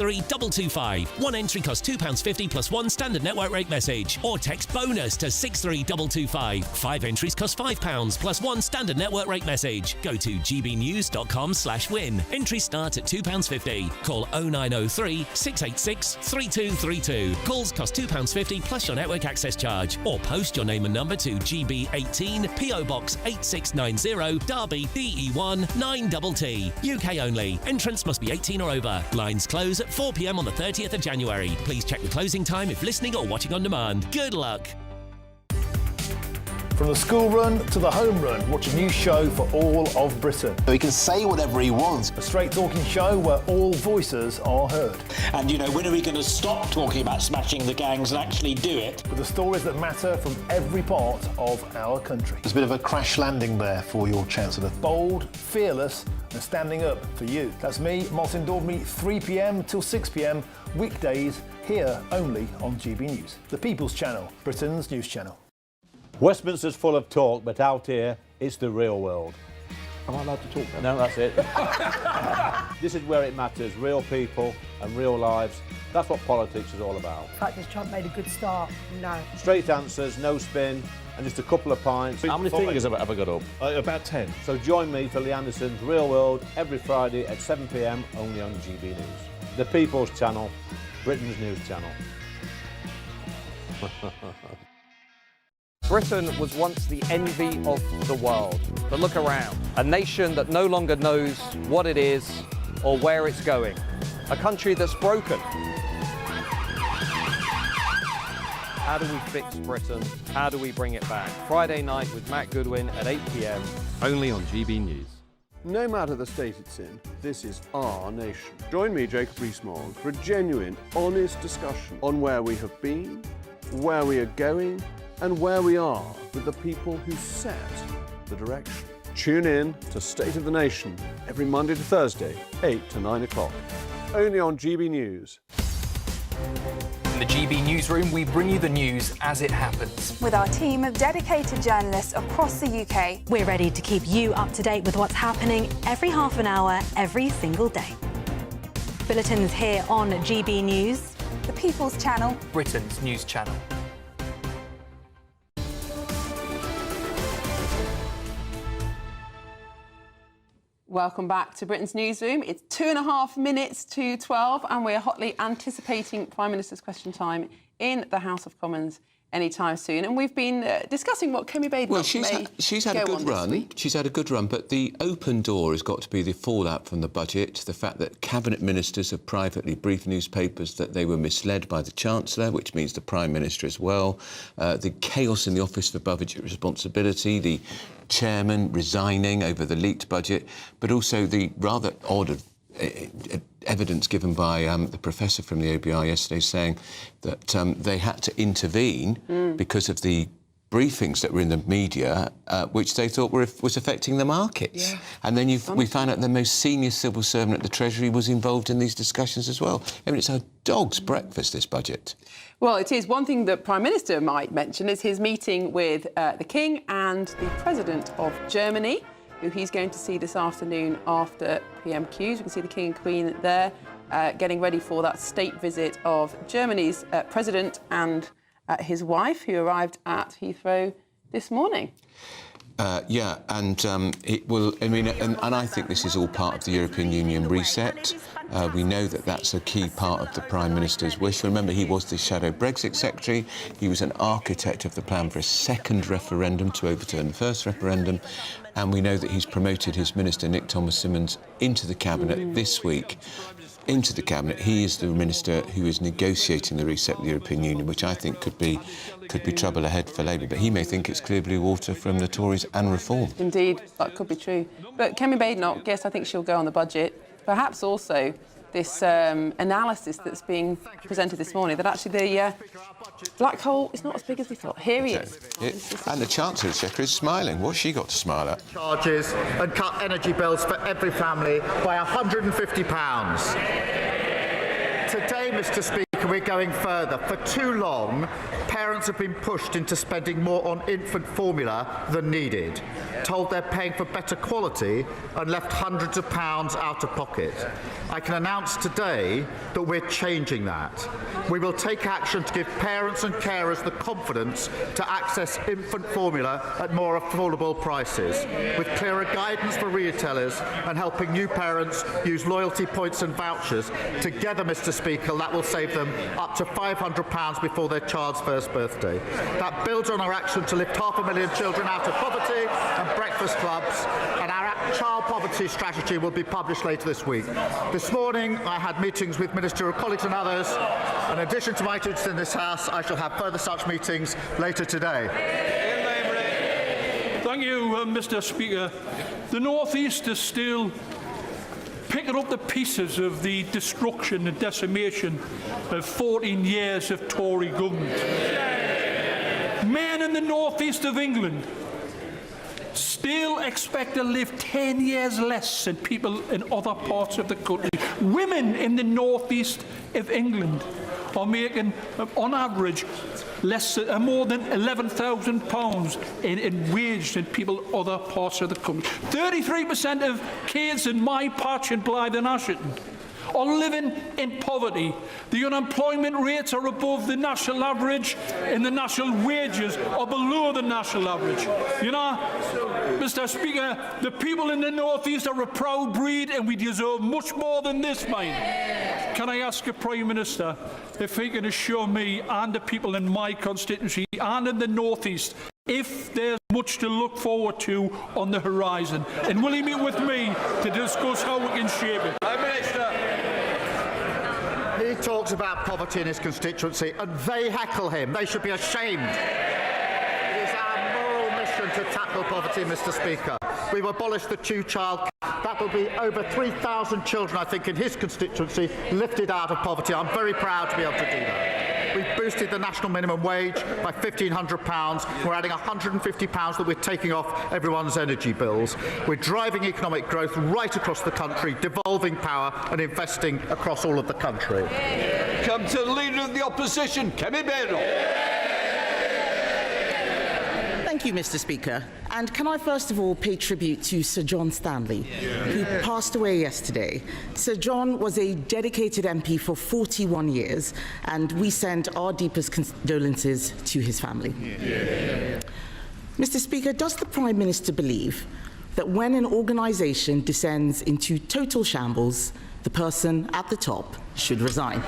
63225. One entry costs £2.50 plus one standard network rate message. Or text BONUS to 63225. 5 entries cost £5 plus one standard network rate message. Go to gbnews.com/win. Entries start at £2.50. Call 0903 686 3232. Calls cost £2.50 plus your network access charge. Or post your name and number to GB18 PO Box 8690 Derby DE1 9TT. UK only. Entrance must be 18 or over. Blinds close at 4 p.m. on the 30th of January. Please check the closing time if listening or watching on demand. Good luck. From the school run to the home run, watch a new show for all of Britain. So he can say whatever he wants. A straight talking show where all voices are heard. And, you know, when are we going to stop talking about smashing the gangs and actually do it? With the stories that matter from every part of our country. There's a bit of a crash landing there for your Chancellor. Bold, fearless and standing up for you. That's me, Martin Daubney, 3 p.m. till 6 p.m. weekdays, here only on GB News. The People's Channel, Britain's news channel. Westminster's full of talk, but out here, it's the real world. Am I allowed to talk then? No, that's it. This is where it matters, real people and real lives. That's what politics is all about. In fact, has Trump made a good start? No. Straight answers, no spin, and just a couple of pints. How many fingers have I got up? About 10. So join me for Lee Anderson's Real World every Friday at 7 p.m. only on GB News. The People's Channel, Britain's news channel. Britain was once the envy of the world. But look around. A nation that no longer knows what it is or where it's going. A country that's broken. How do we fix Britain? How do we bring it back? Friday night with Matt Goodwin at 8 p.m. only on GB News. No matter the state it's in, this is our nation. Join me, Jacob Rees-Mogg, for a genuine, honest discussion on where we have been, where we are going, and where we are with the people who set the direction. Tune in to State of the Nation every Monday to Thursday, 8 to 9 o'clock. Only on GB News. In the GB Newsroom, we bring you the news as it happens. With our team of dedicated journalists across the UK. We're ready to keep you up to date with what's happening every half an hour, every single day. Bulletins here on GB News. The People's Channel. Britain's news channel. Welcome back to Britain's Newsroom. It's 2.5 minutes to 12 and we're hotly anticipating Prime Minister's question time in the House of Commons anytime soon. And we've been discussing what Kemi Badenoch she's had a good run. She's had a good run, but the open door has got to be the fallout from the budget, the fact that cabinet ministers have privately briefed newspapers that they were misled by the Chancellor, which means the Prime Minister as well, the chaos in the Office for Budget Responsibility, the chairman resigning over the leaked budget, but also the rather odd evidence given by the professor from the OBR yesterday saying that they had to intervene because of the briefings that were in the media, which they thought was affecting the markets. Yeah. And then we found out the most senior civil servant at the Treasury was involved in these discussions as well. I mean, it's a dog's breakfast, this budget. Well, it is. One thing that Prime Minister might mention is his meeting with the King and the President of Germany, who he's going to see this afternoon after PMQs. You can see the King and Queen there getting ready for that state visit of Germany's President and his wife, who arrived at Heathrow this morning. Yeah, and it will. I mean, and I think this is all part of the European Union reset. We know that that's a key part of the Prime Minister's wish. Remember, he was the shadow Brexit secretary. He was an architect of the plan for a second referendum to overturn the first referendum. And we know that he's promoted his minister, Nick Thomas-Symonds, into the cabinet this week. Into the cabinet, he is the minister who is negotiating the reset of the European Union, which I think could be trouble ahead for Labour. But he may think it's clear blue water from the Tories and Reform. Indeed, that could be true. But Kemi Badenoch, yes, I think she'll go on the budget. Perhaps also this analysis that's being presented this morning, that actually the black hole is not as big as we thought. Here he is. And the Chancellor Exchequer is smiling. What's she got to smile at? Charges and cut energy bills for every family by £150. Today, Mr. Speaker, we're going further. For too long, parents have been pushed into spending more on infant formula than needed, told they're paying for better quality and left hundreds of pounds out of pocket. I can announce today that we're changing that. We will take action to give parents and carers the confidence to access infant formula at more affordable prices, with clearer guidance for retailers and helping new parents use loyalty points and vouchers. Together, Mr. Speaker, that will save them up to £500 before their child's first birthday. That builds on our action to lift 500,000 children out of poverty and breakfast clubs, and our child poverty strategy will be published later this week. This morning, I had meetings with ministerial colleagues and others. In addition to my duties in this House, I shall have further such meetings later today. Thank you, Mr. Speaker. The North East is still picking up the pieces of the destruction and decimation of 14 years of Tory government. Men in the North East of England still expect to live 10 years less than people in other parts of the country. Women in the North East of England are making, on average, more than £11,000 in wage than people in other parts of the country. 33% of kids in my patch in Blythe and Ashington are living in poverty. The unemployment rates are above the national average, and the national wages are below the national average. You know, Mr. Speaker, the people in the North East are a proud breed, and we deserve much more than this, mate. Can I ask the Prime Minister if he can assure me and the people in my constituency and in the North East if there's much to look forward to on the horizon, and will he meet with me to discuss how we can shape it? Prime Minister. He talks about poverty in his constituency, and they heckle him. They should be ashamed. It is our moral mission to tackle poverty, Mr. Speaker. We've abolished the two-child cap. That will be over 3,000 children, I think, in his constituency lifted out of poverty. I'm very proud to be able to do that. We've boosted the national minimum wage by £1,500. We're adding £150 that we're taking off everyone's energy bills. We're driving economic growth right across the country, devolving power and investing across all of the country. Come to the Leader of the Opposition, Kemi Bedell. Thank you, Mr. Speaker. And can I first of all pay tribute to Sir John Stanley, who passed away yesterday. Sir John was a dedicated MP for 41 years, and we send our deepest condolences to his family. Mr. Speaker, does the Prime Minister believe that when an organisation descends into total shambles, the person at the top should resign?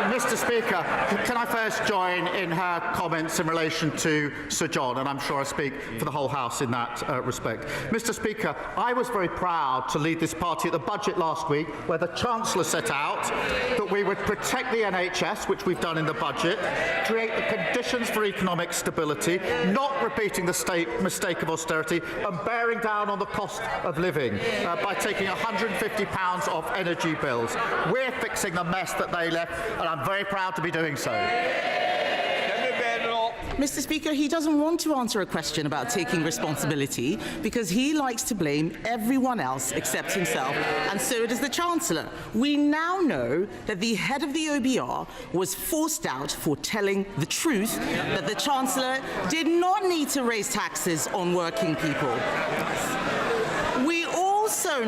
Mr. Speaker, can I first join in her comments in relation to Sir John, and I'm sure I speak for the whole House in that respect. Mr. Speaker, I was very proud to lead this party at the budget last week, where the Chancellor set out that we would protect the NHS, which we've done in the budget, create the conditions for economic stability, not repeating the mistake of austerity, and bearing down on the cost of living by taking £150 off energy bills. We're fixing the mess that they left, and I'm very proud to be doing so. Mr. Speaker, he doesn't want to answer a question about taking responsibility because he likes to blame everyone else except himself, and so does the Chancellor. We now know that the head of the OBR was forced out for telling the truth, that the Chancellor did not need to raise taxes on working people. We also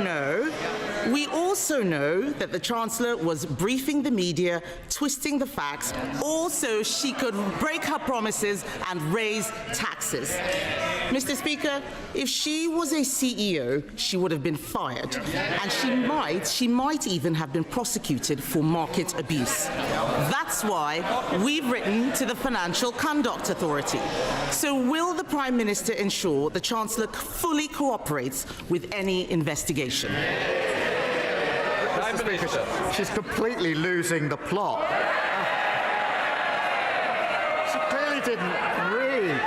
know that the Chancellor was briefing the media, twisting the facts, also she could break her promises and raise taxes. Mr. Speaker, if she was a CEO, she would have been fired, and she might even have been prosecuted for market abuse. That's why we've written to the Financial Conduct Authority. So will the Prime Minister ensure the Chancellor fully cooperates with any investigation? Mr. Speaker, she's completely losing the plot. She clearly didn't read.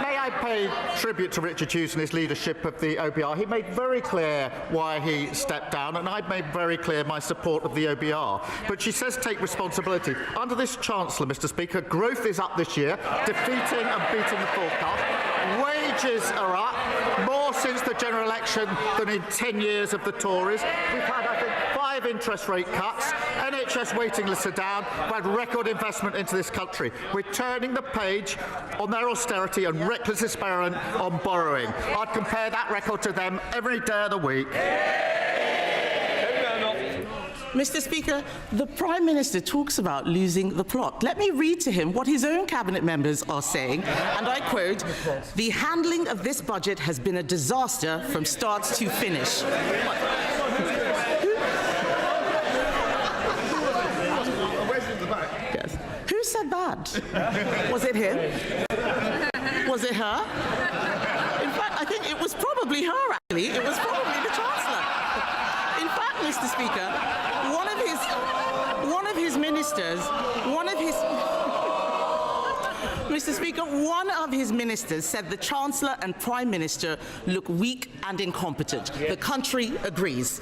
May I pay tribute to Richard Hughes and his leadership of the OBR? He made very clear why he stepped down, and I've made very clear my support of the OBR. But she says take responsibility. Under this Chancellor, Mr. Speaker, growth is up this year, defeating and beating the forecast. Wages are up, More since the general election than in 10 years of the Tories. We've had, I think, 5 interest rate cuts, NHS waiting lists are down, we've had record investment into this country. We're turning the page on their austerity and reckless experiment on borrowing. I'd compare that record to them every day of the week. Mr. Speaker, the Prime Minister talks about losing the plot. Let me read to him what his own cabinet members are saying, and I quote, "The handling of this budget has been a disaster from start to finish." Yes. Who said that? Was it him? Was it her? In fact, I think it was probably her, actually. It was probably the Chancellor. In fact, Mr. Speaker, one of his ministers said the Chancellor and Prime Minister look weak and incompetent. The country agrees.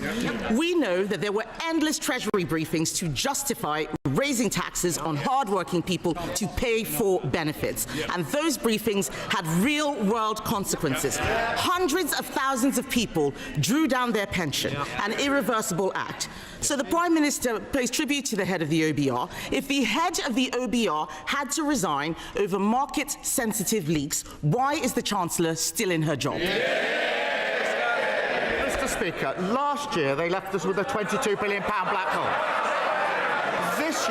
We know that there were endless Treasury briefings to justify raising taxes on hard-working people to pay for benefits. And those briefings had real-world consequences. Hundreds of thousands of people drew down their pension, an irreversible act. So the Prime Minister pays tribute to the head of the OBR. If the head of the OBR had to resign over market-sensitive leaks, why is the Chancellor still in her job? Mr. Speaker, last year they left us with a £22 billion black hole. This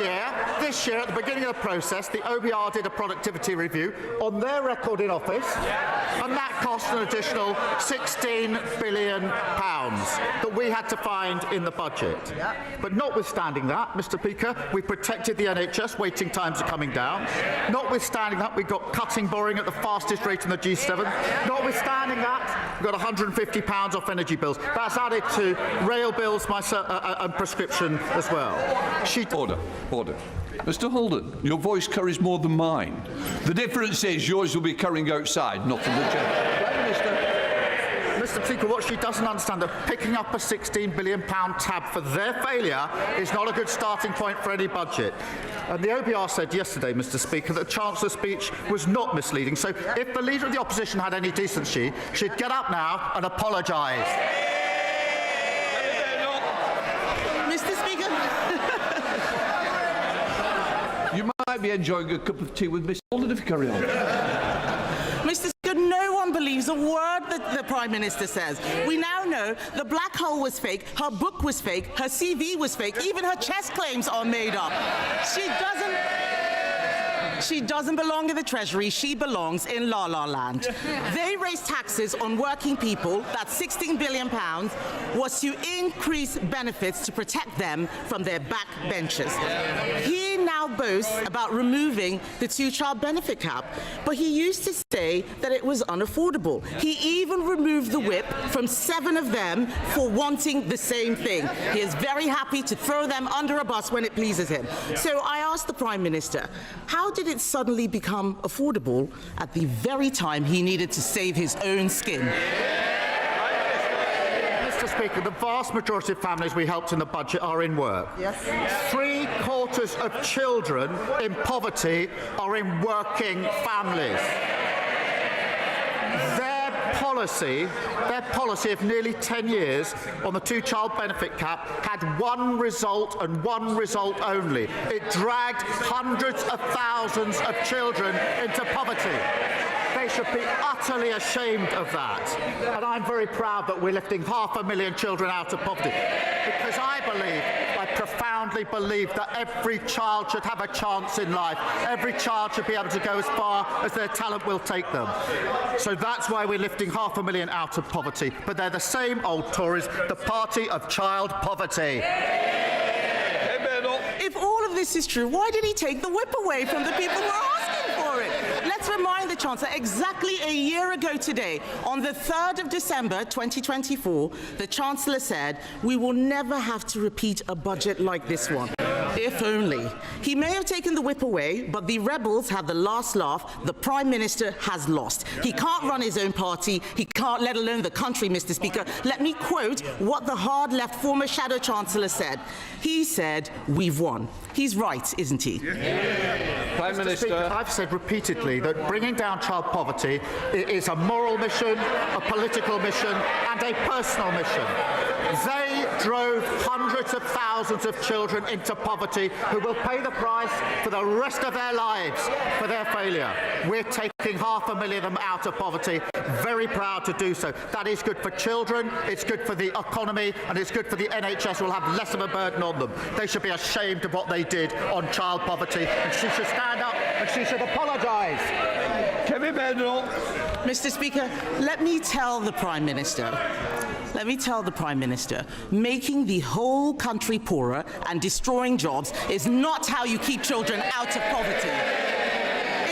year, at the beginning of the process, the OBR did a productivity review on their record in office, and that cost an additional £16 billion that we had to find in the budget. But notwithstanding that, Mr. Speaker, we protected the NHS, waiting times are coming down. Notwithstanding that, we got cutting borrowing at the fastest rate in the G7. Notwithstanding that, we got £150 off energy bills. That's added to rail bills and prescription as well. Order. Mr. Holden, your voice carries more than mine. The difference is yours will be carrying outside, not in the general. Prime Minister. Mr. Speaker, what she doesn't understand, that picking up a £16 billion tab for their failure is not a good starting point for any budget. And the OBR said yesterday, Mr. Speaker, that the Chancellor's speech was not misleading. So if the Leader of the Opposition had any decency, she'd get up now and apologise. Mr. Speaker. You might be enjoying a cup of tea with Miss Holden if you carry on. Mr. Speaker, no one believes a word that the Prime Minister says. We now know the black hole was fake, her book was fake, her CV was fake, even her chess claims are made up. She doesn't belong in the Treasury, she belongs in La La Land. They raised taxes on working people, that £16 billion was to increase benefits to protect them from their backbenchers. He now boasts about removing the 2-child benefit cap, but he used to say that it was unaffordable. He even removed the whip from 7 of them for wanting the same thing. He is very happy to throw them under a bus when it pleases him. So I asked the Prime Minister, how did it suddenly become affordable at the very time he needed to save his own skin? Mr. Speaker, the vast majority of families we helped in the budget are in work. Yes. 3/4 of children in poverty are in working families. Their policy of nearly 10 years on the 2-child benefit cap had one result and one result only. It dragged hundreds of thousands of children into poverty. They should be utterly ashamed of that. And I'm very proud that we're lifting 500,000 children out of poverty, because I profoundly believe that every child should have a chance in life. Every child should be able to go as far as their talent will take them. So that's why we're lifting 500,000 out of poverty. But they're the same old Tories, the party of child poverty. If all of this is true, why did he take the whip away from the people who are asking for it? Let's remind the Chancellor, exactly a year ago today, on the 3rd of December 2024, the Chancellor said, we will never have to repeat a budget like this one. If only. He may have taken the whip away, but the rebels had the last laugh. The Prime Minister has lost. He can't run his own party. He can't, let alone the country, Mr. Speaker. Let me quote what the hard-left former Shadow Chancellor said. He said, "We've won." He's right, isn't he? Prime Minister. Speaker, I've said repeatedly that bringing down child poverty is a moral mission, a political mission, and a personal mission. They drove hundreds of thousands of children into poverty who will pay the price for the rest of their lives for their failure. We're taking 500,000 of them out of poverty. Very proud to do so. That is good for children, it's good for the economy, and it's good for the NHS, who will have less of a burden on them. They should be ashamed of what they did on child poverty, and she should stand up and she should apologise. Kevin Bendel. Mr. Speaker, let me tell the Prime Minister. Let me tell the Prime Minister, making the whole country poorer and destroying jobs is not how you keep children out of poverty.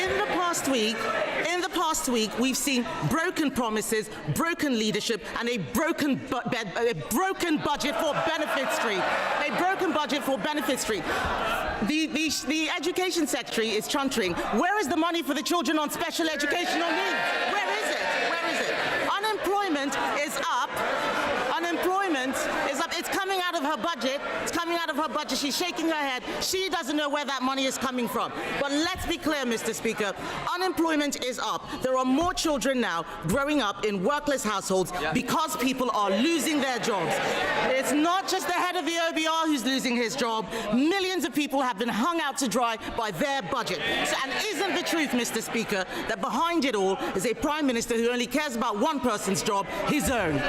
In the past week, we've seen broken promises, broken leadership, and a broken budget for Benefit Street. A broken budget for Benefit Street. The Education Secretary is chuntering. Where is the money for the children on special educational needs? Where is it? Where is it? Unemployment is up. Unemployment is up. It's coming out of her budget. It's coming out of her budget. She's shaking her head. She doesn't know where that money is coming from. But let's be clear, Mr. Speaker. Unemployment is up. There are more children now growing up in workless households because people are losing their jobs. It's not just the head of the OBR who's losing his job. Millions of people have been hung out to dry by their budget. And isn't the truth, Mr. Speaker, that behind it all is a Prime Minister who only cares about one person's job, his own?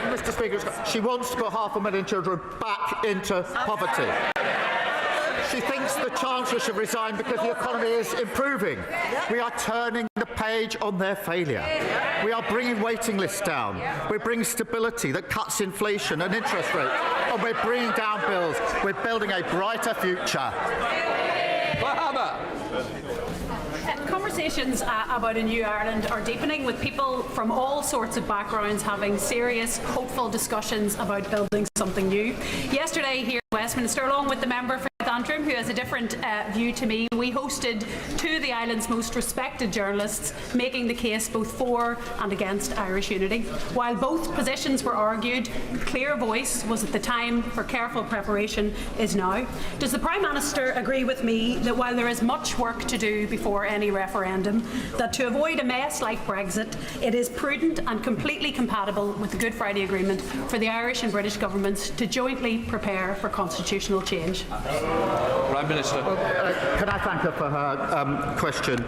Mr. Speaker, she wants to put 500,000 children back into poverty. She thinks the Chancellor should resign because the economy is improving. We are turning the page on their failure. We are bringing waiting lists down. We're bringing stability that cuts inflation and interest rates. And we're bringing down bills. We're building a brighter future. Conversations about a new Ireland are deepening, with people from all sorts of backgrounds having serious, hopeful discussions about building something new. Yesterday here in Westminster, along with the member for Antrim, who has a different view to me, we hosted two of the island's most respected journalists, making the case both for and against Irish unity. While both positions were argued, clear voice was at the time for careful preparation is now. Does the Prime Minister agree with me that while there is much work to do before any referendum, that to avoid a mess like Brexit, it is prudent and completely compatible with the Good Friday Agreement for the Irish and British governments to jointly prepare for constitutional change? Prime Minister. Can I thank her for her question?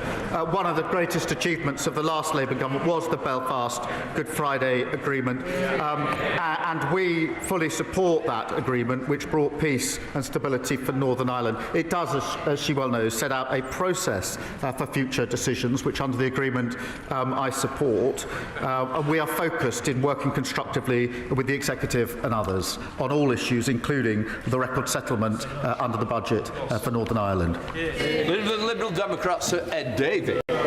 One of the greatest achievements of the last Labour government was the Belfast Good Friday Agreement, and we fully support that agreement, which brought peace and stability for Northern Ireland. It does, as she well knows, set out a process for future decisions, which under the agreement I support. And we are focused in working constructively with the Executive and others on all issues, including the record settlement under the budget for Northern Ireland. Liberal Democrat Sir Ed Davey. Thank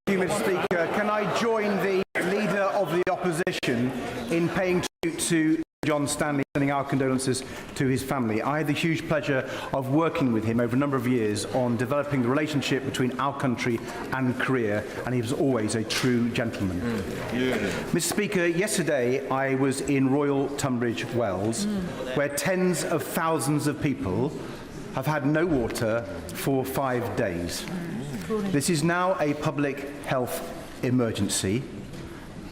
you, Mr. Speaker. Can I join the Leader of the Opposition in paying tribute to John Stanley, sending our condolences to his family? I had the huge pleasure of working with him over a number of years on developing the relationship between our country and Korea, and he was always a true gentleman. Mr. Speaker, yesterday I was in Royal Tunbridge Wells, where tens of thousands of people have had no water for 5 days. This is now a public health emergency.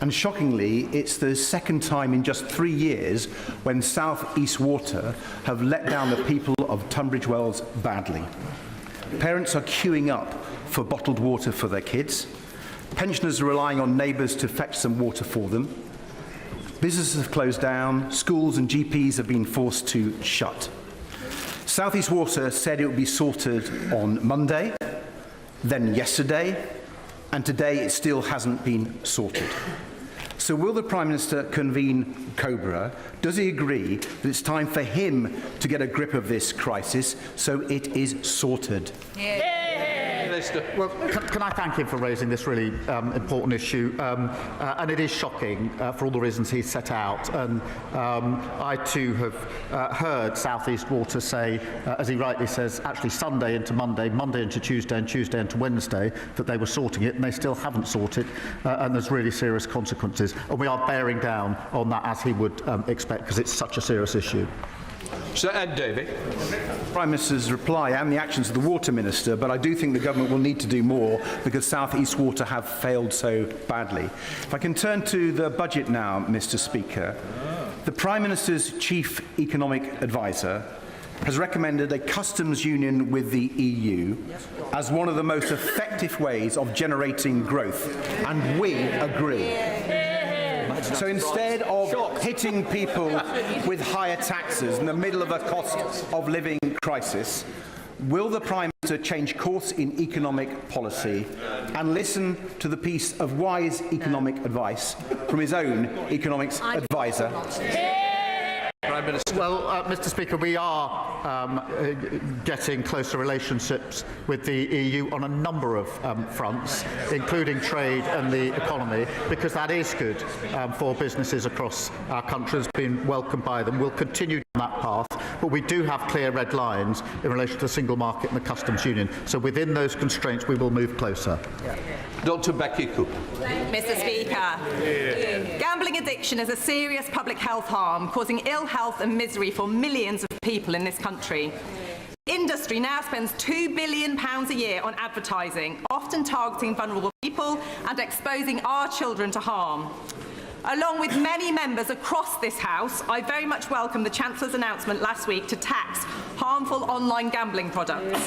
And shockingly, it's the second time in just 3 years when South East Water have let down the people of Tunbridge Wells badly. Parents are queuing up for bottled water for their kids. Pensioners are relying on neighbours to fetch some water for them. Businesses have closed down. Schools and GPs have been forced to shut. South East Water said it would be sorted on Monday, then yesterday, and today it still hasn't been sorted. So will the Prime Minister convene COBRA? Does he agree that it's time for him to get a grip of this crisis so it is sorted? Minister. Well, can I thank him for raising this really important issue? And it is shocking for all the reasons he set out. And I too have heard South East Water say, as he rightly says, actually Sunday into Monday, Monday into Tuesday, and Tuesday into Wednesday, that they were sorting it, and they still haven't sorted, and there's really serious consequences. And we are bearing down on that, as he would expect, because it's such a serious issue. Sir Ed Davey. Prime Minister's reply and the actions of the Water Minister, but I do think the government will need to do more because South East Water have failed so badly. If I can turn to the budget now, Mr. Speaker. The Prime Minister's chief economic advisor has recommended a customs union with the EU as one of the most effective ways of generating growth, and we agree. So instead of hitting people with higher taxes in the middle of a cost of living crisis, will the Prime Minister change course in economic policy and listen to the piece of wise economic advice from his own economics advisor? Prime Minister. Well, Mr. Speaker, we are getting closer relationships with the EU on a number of fronts, including trade and the economy, because that is good for businesses across our country. It's been welcomed by them. We'll continue down that path, but we do have clear red lines in relation to the single market and the customs union. So within those constraints, we will move closer. Dr. Becky Cooper. Mr. Speaker, gambling addiction is a serious public health harm, causing ill health and misery for millions of people in this country. Industry now spends £2 billion a year on advertising, often targeting vulnerable people and exposing our children to harm. Along with many members across this House, I very much welcome the Chancellor's announcement last week to tax harmful online gambling products.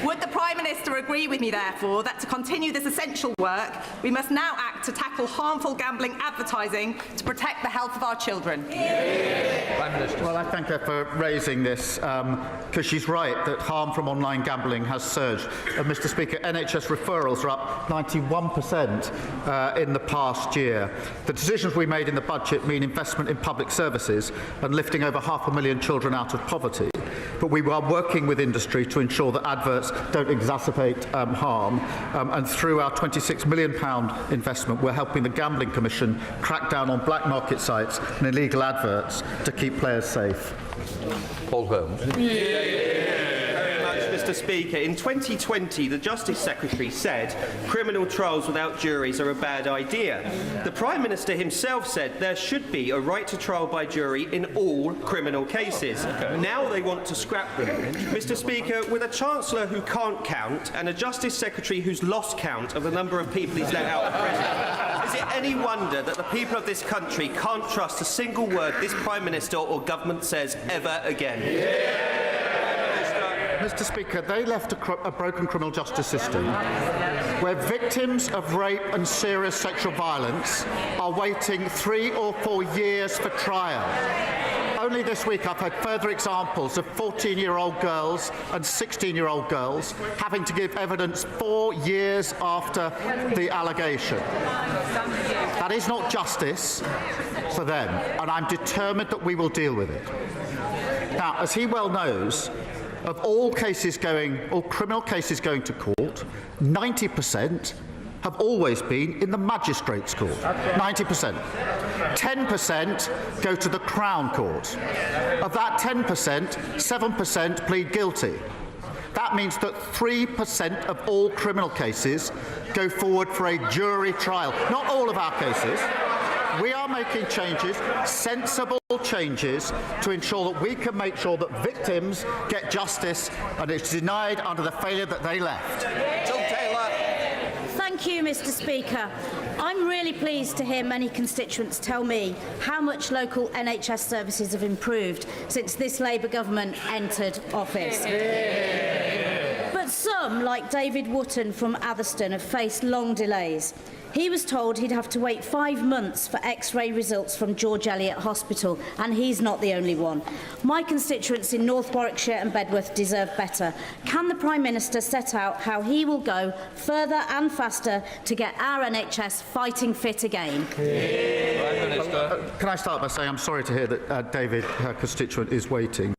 Would the Prime Minister agree with me, therefore, that to continue this essential work, we must now act to tackle harmful gambling advertising to protect the health of our children? Prime Minister. Well, I thank her for raising this, because she's right that harm from online gambling has surged. Mr. Speaker, NHS referrals are up 91% in the past year. The decisions we made in the budget mean investment in public services and lifting over 500,000 children out of poverty. But we are working with industry to ensure that adverts don't exacerbate harm. And through our £26 million investment, we're helping the Gambling Commission crack down on black market sites and illegal adverts to keep players safe. Paul Holmes. Mr. Speaker, in 2020, the Justice Secretary said criminal trials without juries are a bad idea. The Prime Minister himself said there should be a right to trial by jury in all criminal cases. Now they want to scrap them. Mr. Speaker, with a Chancellor who can't count and a Justice Secretary who's lost count of the number of people he's let out of prison, is it any wonder that the people of this country can't trust a single word this Prime Minister or government says ever again? Mr. Speaker, they left a broken criminal justice system where victims of rape and serious sexual violence are waiting 3 or 4 years for trial. Only this week I've had further examples of 14-year-old girls and 16-year-old girls having to give evidence 4 years after the allegation. That is not justice for them, and I'm determined that we will deal with it. Now, as he well knows, of all criminal cases going to court, 90% have always been in the magistrates' court. 90%. 10% go to the Crown Court. Of that 10%, 7% plead guilty. That means that 3% of all criminal cases go forward for a jury trial. Not all of our cases. We are making changes, sensible changes, to ensure that we can make sure that victims get justice and it's denied under the failure that they left. Thank you, Mr. Speaker. I'm really pleased to hear many constituents tell me how much local NHS services have improved since this Labour government entered office. But some, like David Wootton from Atherstone, have faced long delays. He was told he'd have to wait 5 months for X-ray results from George Eliot Hospital, and he's not the only one. My constituents in North Warwickshire and Bedworth deserve better. Can the Prime Minister set out how he will go further and faster to get our NHS fighting fit again? Can I start by saying I'm sorry to hear that David, her constituent, is waiting.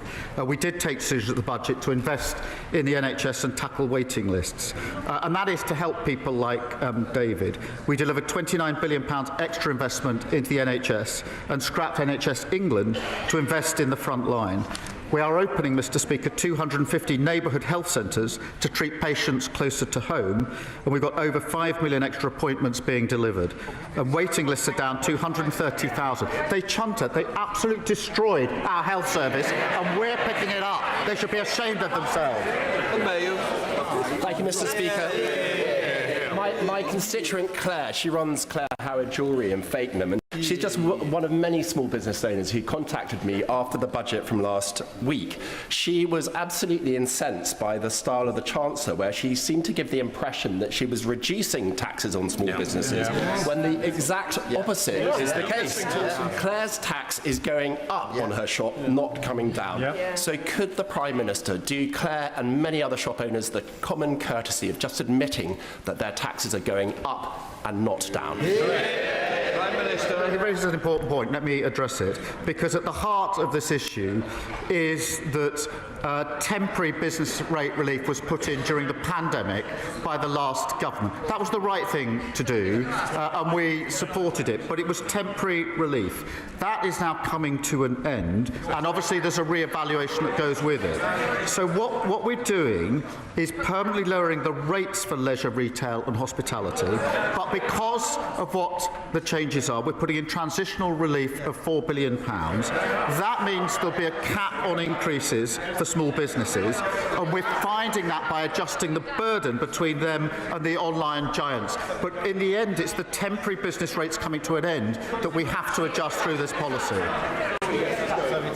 we did take decisions at the budget to invest in the NHS and tackle waiting lists. And that is to help people like David. We delivered £29 billion extra investment into the NHS and scrapped NHS England to invest in the front line. We are opening, Mr. Speaker, 250 neighbourhood health centres to treat patients closer to home, and we've got over 5 million extra appointments being delivered. And waiting lists are down 230,000. They chunted, they absolutely destroyed our health service, and we're picking it up. They should be ashamed of themselves. Thank you, Mr. Speaker. My constituent Claire, she runs Claire Howard Jewellery in Fakenham, and she's just one of many small business owners who contacted me after the budget from last week. She was absolutely incensed by the style of the Chancellor, where she seemed to give the impression that she was reducing taxes on small businesses, when the exact opposite is the case. Claire's tax is going up on her shop, not coming down. So could the Prime Minister do Claire and many other shop owners the common courtesy of just admitting that their taxes are going up and not down? Prime Minister. He raises an important point. Let me address it. Because at the heart of this issue is that temporary business rate relief was put in during the pandemic by the last government. That was the right thing to do, and we supported it, but it was temporary relief. That is now coming to an end, and obviously there's a re-evaluation that goes with it. So what we're doing is permanently lowering the rates for leisure, retail and hospitality, but because of what the changes are, we're putting in transitional relief of £4 billion. That means there'll be a cap on increases for small businesses, and we're finding that by adjusting the burden between them and the online giants. But in the end, it's the temporary business rates coming to an end that we have to adjust through this policy.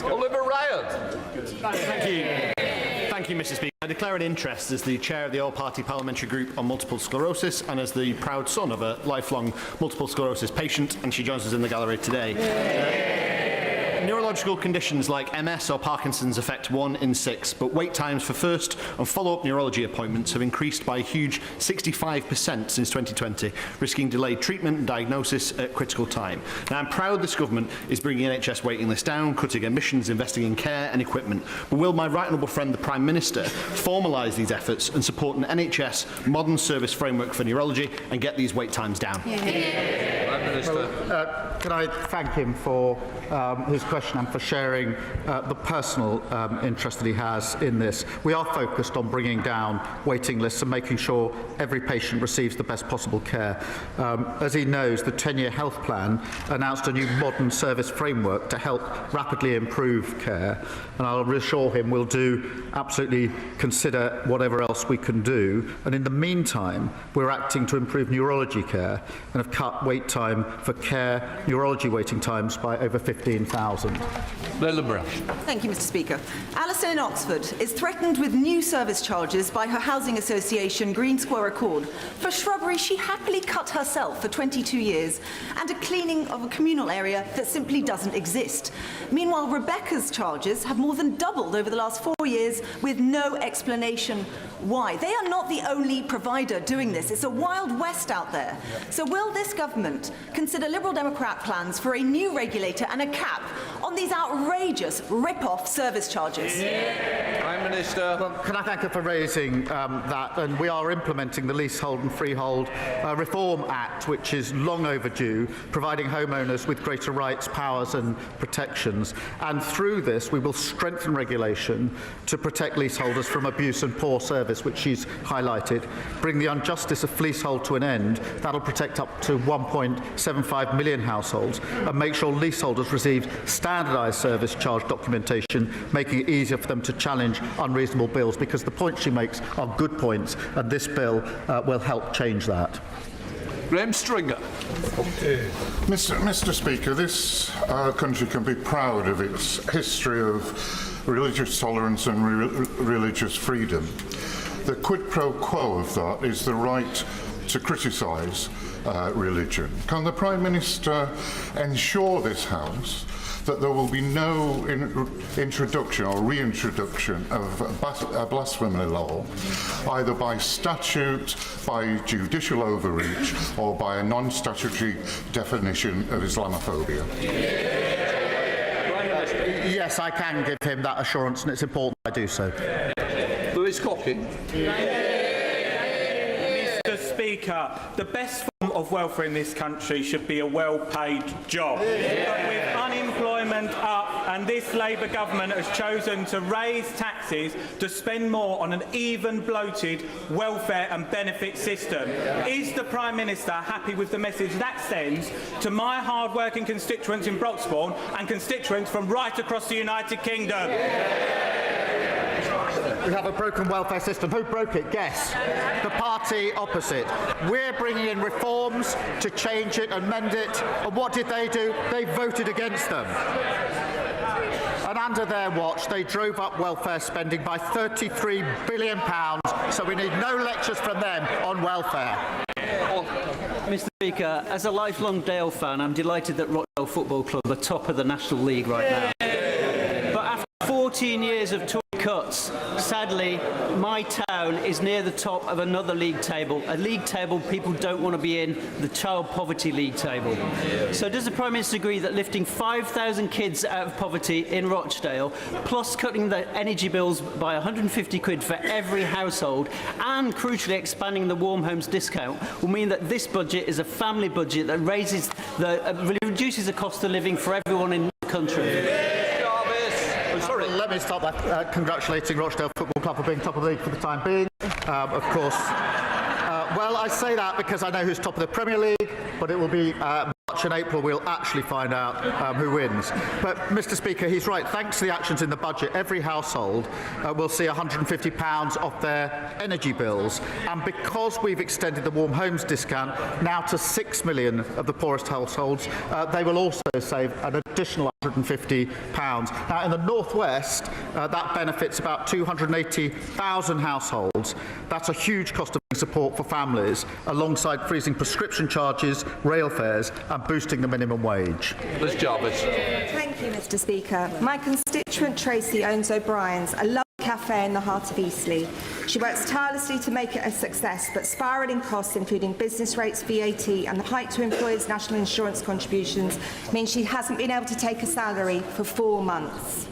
Oliver Ryan. Thank you. Thank you, Mr. Speaker. I declare an interest as the chair of the All-Party Parliamentary Group on Multiple Sclerosis and as the proud son of a lifelong multiple sclerosis patient, and she joins us in the gallery today. Neurological conditions like MS or Parkinson's affect 1 in 6, but wait times for first and follow-up neurology appointments have increased by a huge 65% since 2020, risking delayed treatment and diagnosis at critical time. Now, I'm proud this government is bringing NHS waiting lists down, cutting emissions, investing in care and equipment. But will my right honourable friend, the Prime Minister, formalise these efforts and support an NHS modern service framework for neurology and get these wait times down? Prime Minister. Can I thank him for his question and for sharing the personal interest that he has in this. We are focused on bringing down waiting lists and making sure every patient receives the best possible care. As he knows, the 10-year health plan announced a new modern service framework to help rapidly improve care, and I'll reassure him we'll absolutely consider whatever else we can do. And in the meantime, we're acting to improve neurology care and have cut wait time for care, neurology waiting times by over 15,000. Thank you, Mr. Speaker. Alison in Oxford is threatened with new service charges by her housing association, Green Square Accord, for shrubbery she happily cut herself for 22 years and a cleaning of a communal area that simply doesn't exist. Meanwhile, Rebecca's charges have more than doubled over the last 4 years with no explanation why. They are not the only provider doing this. It's a wild west out there. So will this government consider Liberal Democrat plans for a new regulator and a cap on these outrageous rip-off service charges? Prime Minister. Well, can I thank her for raising that? And we are implementing the Leasehold and Freehold Reform Act, which is long overdue, providing homeowners with greater rights, powers and protections. And through this, we will strengthen regulation to protect leaseholders from abuse and poor service, which she's highlighted, bring the injustice of leasehold to an end. That'll protect up to 1.75 million households and make sure leaseholders receive standardised service charge documentation, making it easier for them to challenge unreasonable bills, because the points she makes are good points, and this bill will help change that. Graham Stringer. Mr. Speaker, this country can be proud of its history of religious tolerance and religious freedom. The quid pro quo of that is the right to criticise religion. Can the Prime Minister ensure this House that there will be no introduction or reintroduction of a blasphemy law, either by statute, by judicial overreach, or by a non-statutory definition of Islamophobia? Yes, I can give him that assurance, and it's important I do so. Lewis Cocking. Mr. Speaker, the best form of welfare in this country should be a well-paid job. But with unemployment up and this Labour government has chosen to raise taxes to spend more on an even bloated welfare and benefit system, is the Prime Minister happy with the message that sends to my hard-working constituents in Broxbourne and constituents from right across the United Kingdom? We have a broken welfare system. Who broke it? Guess. The party opposite. We're bringing in reforms to change it and mend it. And what did they do? They voted against them. And under their watch, they drove up welfare spending by £33 billion. So we need no lectures from them on welfare. Mr. Speaker, as a lifelong Dale fan, I'm delighted that Rochdale Football Club are top of the National League right now. But after 14 years of Tory cuts, sadly, my town is near the top of another league table, a league table people don't want to be in, the Child Poverty League table. So does the Prime Minister agree that lifting 5,000 kids out of poverty in Rochdale, plus cutting the energy bills by 150 quid for every household, and crucially expanding the Warm Homes discount, will mean that this budget is a family budget that reduces the cost of living for everyone in the country? Let me start by congratulating Rochdale Football Club for being top of the league for the time being. Of course. Well, I say that because I know who's top of the Premier League, but it will be March and April we'll actually find out who wins. But, Mr. Speaker, he's right. Thanks to the actions in the budget, every household will see £150 off their energy bills. And because we've extended the Warm Homes discount now to 6 million of the poorest households, they will also save an additional £150. Now, in the North West, that benefits about 280,000 households. That's a huge cost of support for families, alongside freezing prescription charges, rail fares and boosting the minimum wage. Liz Jarvis. Thank you, Mr. Speaker. My constituent Tracy owns O'Brien's, a lovely cafe in the heart of Eastleigh. She works tirelessly to make it a success, but spiralling costs, including business rates, VAT and the hike to employers' national insurance contributions, mean she hasn't been able to take a salary for 4 months.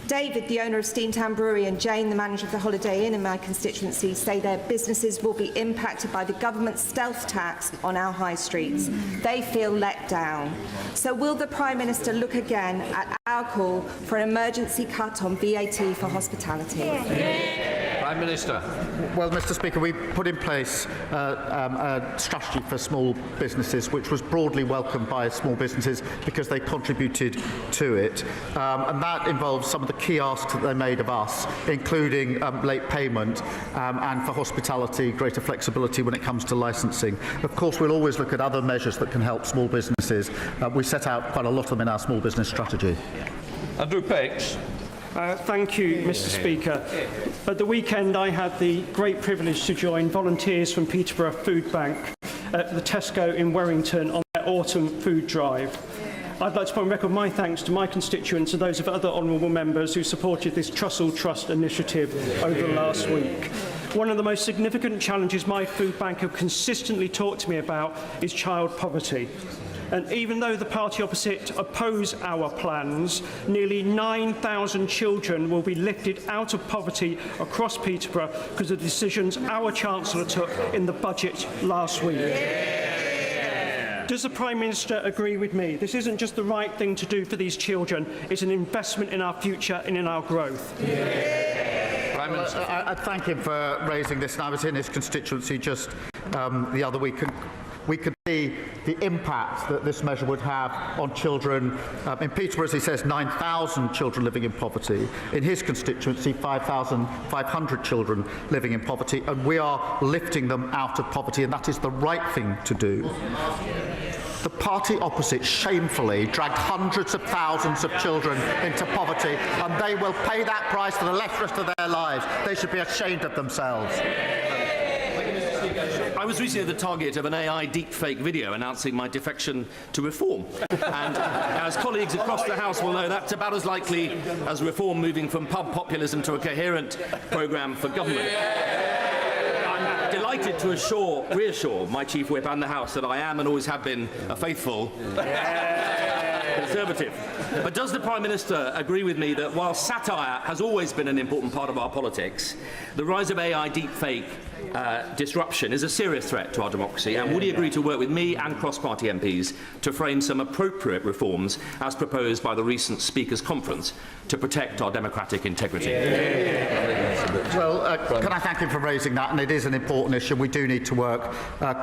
David, the owner of Steamtown Brewery, and Jane, the manager of the Holiday Inn in my constituency, say their businesses will be impacted by the government's stealth tax on our high streets. They feel let down. So will the Prime Minister look again at our call for an emergency cut on VAT for hospitality? Prime Minister. Well, Mr. Speaker, we put in place a strategy for small businesses, which was broadly welcomed by small businesses because they contributed to it. And that involves some of the key asks that they made of us, including late payment and for hospitality, greater flexibility when it comes to licensing. Of course, we'll always look at other measures that can help small businesses. We set out quite a lot of them in our small business strategy. Andrew Pex. Thank you, Mr. Speaker. At the weekend, I had the great privilege to join volunteers from Peterborough Food Bank at the Tesco in Warrington on their autumn food drive. I'd like to put on record my thanks to my constituents and those of other honourable members who supported this Trussell Trust initiative over the last week. One of the most significant challenges my food bank have consistently talked to me about is child poverty. And even though the party opposite oppose our plans, nearly 9,000 children will be lifted out of poverty across Peterborough because of the decisions our Chancellor took in the budget last week. Does the Prime Minister agree with me? This isn't just the right thing to do for these children, it's an investment in our future and in our growth. I thank him for raising this, and I was in his constituency just the other week. And we could see the impact that this measure would have on children. In Peterborough, as he says, 9,000 children living in poverty. In his constituency, 5,500 children living in poverty. And we are lifting them out of poverty, and that is the right thing to do. The party opposite shamefully dragged hundreds of thousands of children into poverty, and they will pay that price for the rest of their lives. They should be ashamed of themselves. I was recently the target of an AI deepfake video announcing my defection to reform. And as colleagues across the House will know, that's about as likely as reform moving from pub populism to a coherent programme for government. I'm delighted to reassure my Chief Whip and the House that I am and always have been a faithful Conservative Conservative. But does the Prime Minister agree with me that while satire has always been an important part of our politics, the rise of AI deepfake disruption is a serious threat to our democracy? And would he agree to work with me and cross-party MPs to frame some appropriate reforms as proposed by the recent Speakers' Conference to protect our democratic integrity? Well, can I thank him for raising that? And it is an important issue. We do need to work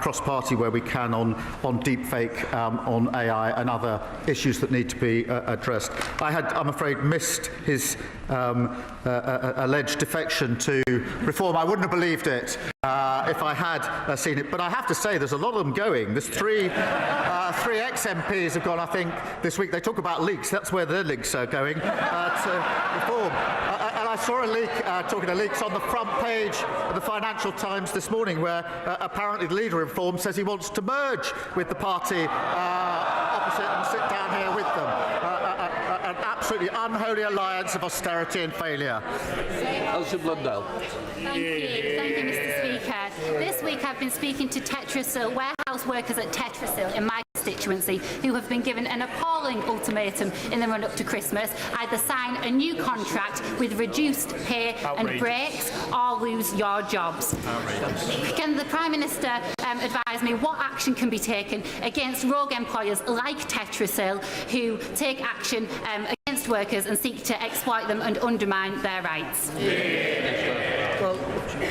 cross-party where we can on deepfake, on AI and other issues that need to be addressed. I had, I'm afraid, missed his alleged defection to reform. I wouldn't have believed it if I had seen it. But I have to say, there's a lot of them going. There's three ex-MPs have gone, I think, this week. They talk about leaks. That's where their leaks are going to reform. And I saw a leak, talking of leaks, on the front page of the Financial Times this morning, where apparently the leader of Reform says he wants to merge with the party opposite and sit down here with them. An absolutely unholy alliance of austerity and failure. Elsie Blundell. Thank you, Mr. Speaker. This week I've been speaking to Tetrasil, warehouse workers at Tetrasil in my constituency, who have been given an appalling ultimatum in the run-up to Christmas: either sign a new contract with reduced pay and breaks, or lose your jobs. Can the Prime Minister advise me what action can be taken against rogue employers like Tetrasil who take action against workers and seek to exploit them and undermine their rights? Well,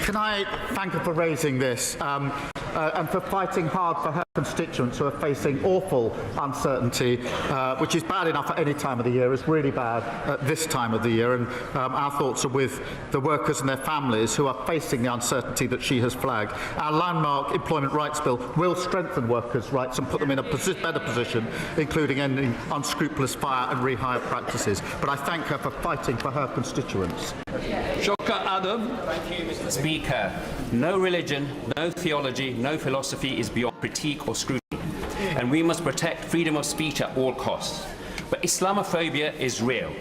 can I thank her for raising this and for fighting hard for her constituents who are facing awful uncertainty, which is bad enough at any time of the year, is really bad at this time of the year. And our thoughts are with the workers and their families who are facing the uncertainty that she has flagged. Our landmark Employment Rights Bill will strengthen workers' rights and put them in a better position, including ending unscrupulous fire and rehire practices. But I thank her for fighting for her constituents. Shocker Adam. Thank you, Mr. Speaker. No religion, no theology, no philosophy is beyond critique or scrutiny, and we must protect freedom of speech at all costs. But Islamophobia is real,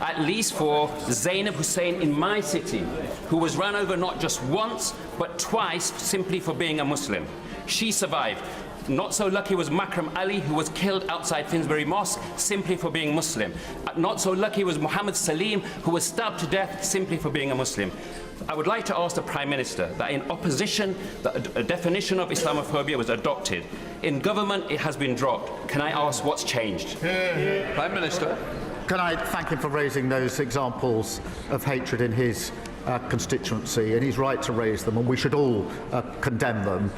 at least for Zainab Hussein in my city, who was run over not just once, but twice simply for being a Muslim. She survived. Not so lucky was Makram Ali, who was killed outside Finsbury Mosque simply for being Muslim. Not so lucky was Muhammad Salim, who was stabbed to death simply for being a Muslim. I would like to ask the Prime Minister that in opposition, a definition of Islamophobia was adopted. In government, it has been dropped. Can I ask what's changed? Prime Minister. Can I thank him for raising those examples of hatred in his constituency, and he's right to raise them, and we should all condemn them.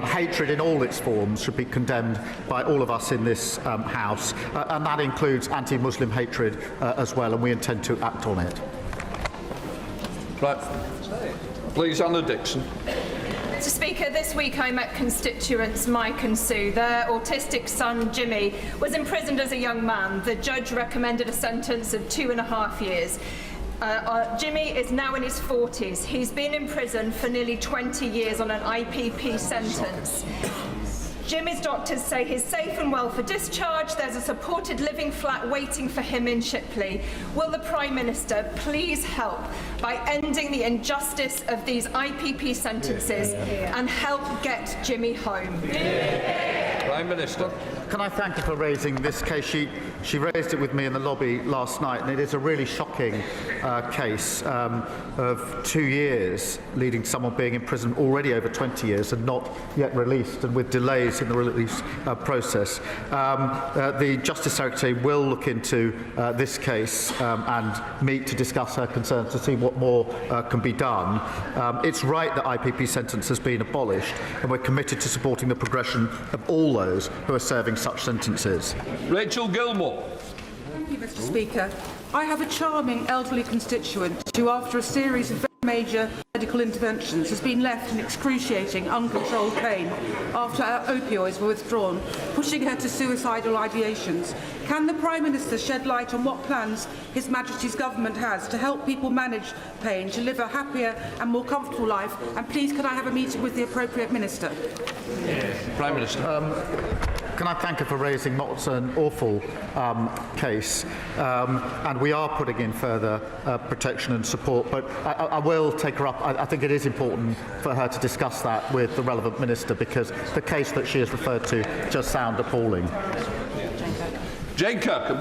Hatred in all its forms should be condemned by all of us in this House, and that includes anti-Muslim hatred as well, and we intend to act on it. Right. Please, Anna Dixon. Mr. Speaker, this week I met constituents Mike and Sue. Their autistic son, Jimmy, was imprisoned as a young man. The judge recommended a sentence of 2.5 years. Jimmy is now in his 40s. He's been in prison for nearly 20 years on an IPP sentence. Jimmy's doctors say he's safe and well for discharge. There's a supported living flat waiting for him in Shipley. Will the Prime Minister please help by ending the injustice of these IPP sentences and help get Jimmy home? Prime Minister. Can I thank her for raising this case? She raised it with me in the lobby last night, and it is a really shocking case of 2 years leading to someone being in prison already over 20 years and not yet released, and with delays in the release process. The Justice Secretary will look into this case and meet to discuss her concerns to see what more can be done. It's right that IPP sentence has been abolished, and we're committed to supporting the progression of all those who are serving such sentences. Rachel Gilmore. Thank you, Mr. Speaker. I have a charming elderly constituent who, after a series of very major medical interventions, has been left in excruciating, uncontrolled pain after her opioids were withdrawn, pushing her to suicidal ideations. Can the Prime Minister shed light on what plans His Majesty's Government has to help people manage pain, to live a happier and more comfortable life? And please, can I have a meeting with the appropriate Minister? Prime Minister. Can I thank her for raising what's an awful case, and we are putting in further protection and support, but I will take her up. I think it is important for her to discuss that with the relevant minister, because the case that she has referred to just sounds appalling. Jane Kirkham.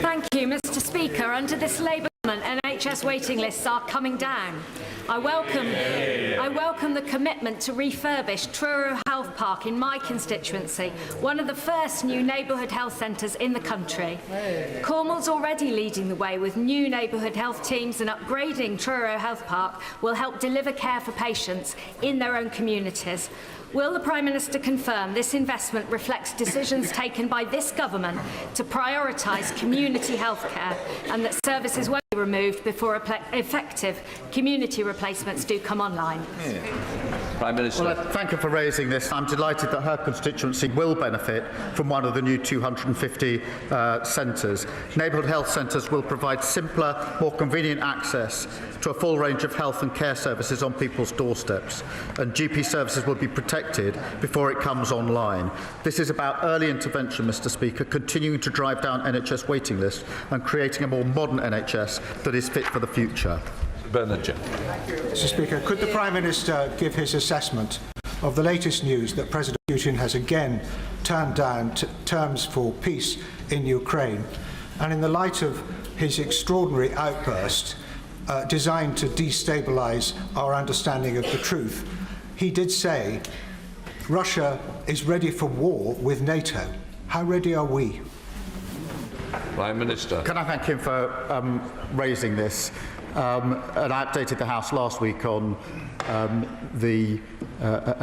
Thank you, Mr. Speaker. Under this Labour government, NHS waiting lists are coming down. I welcome the commitment to refurbish Truro Health Park in my constituency, one of the first new neighbourhood health centres in the country. Cornwall's already leading the way with new neighbourhood health teams, and upgrading Truro Health Park will help deliver care for patients in their own communities. Will the Prime Minister confirm this investment reflects decisions taken by this government to prioritise community health care, and that services won't be removed before effective community replacements do come online? Prime Minister. Well, thank her for raising this. I'm delighted that her constituency will benefit from one of the new 250 centres. Neighbourhood health centres will provide simpler, more convenient access to a full range of health and care services on people's doorsteps, and GP services will be protected before it comes online. This is about early intervention, Mr. Speaker, continuing to drive down NHS waiting lists and creating a more modern NHS that is fit for the future. Mr. Speaker, could the Prime Minister give his assessment of the latest news that President Putin has again turned down terms for peace in Ukraine, and in the light of his extraordinary outburst designed to destabilise our understanding of the truth, he did say Russia is ready for war with NATO. How ready are we? Prime Minister. Can I thank him for raising this? And I updated the House last week on the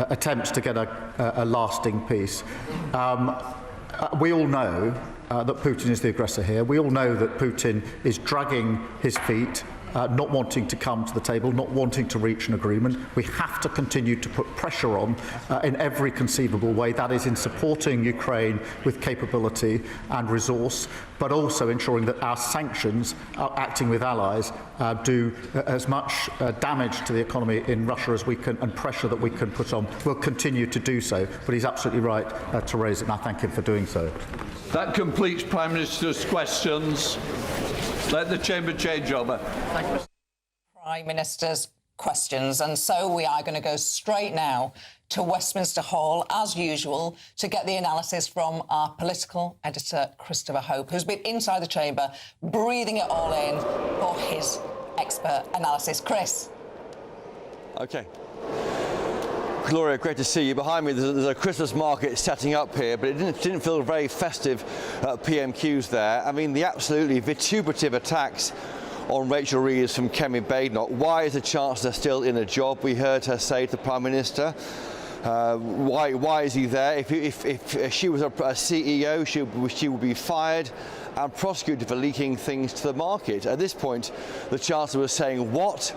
attempts to get a lasting peace. We all know that Putin is the aggressor here. We all know that Putin is dragging his feet, not wanting to come to the table, not wanting to reach an agreement. We have to continue to put pressure on in every conceivable way. That is in supporting Ukraine with capability and resource, but also ensuring that our sanctions, acting with allies, do as much damage to the economy in Russia as we can, and pressure that we can put on. We'll continue to do so, but he's absolutely right to raise it, and I thank him for doing so. That completes Prime Minister's questions. Let the chamber change over. Thank you, Prime Minister's questions, and so we are going to go straight now to Westminster Hall, as usual, to get the analysis from our political editor, Christopher Hope, who's been inside the chamber, breathing it all in for his expert analysis. Chris. OK. Gloria, great to see you. Behind me, there's a Christmas market setting up here, but it didn't feel very festive at PMQs there. I mean, the absolutely vituperative attacks on Rachel Reeves from Kemi Badenoch. Why is the Chancellor still in a job? We heard her say to the Prime Minister. Why is he there? If she was a CEO, she would be fired and prosecuted for leaking things to the market. At this point, the Chancellor was saying what,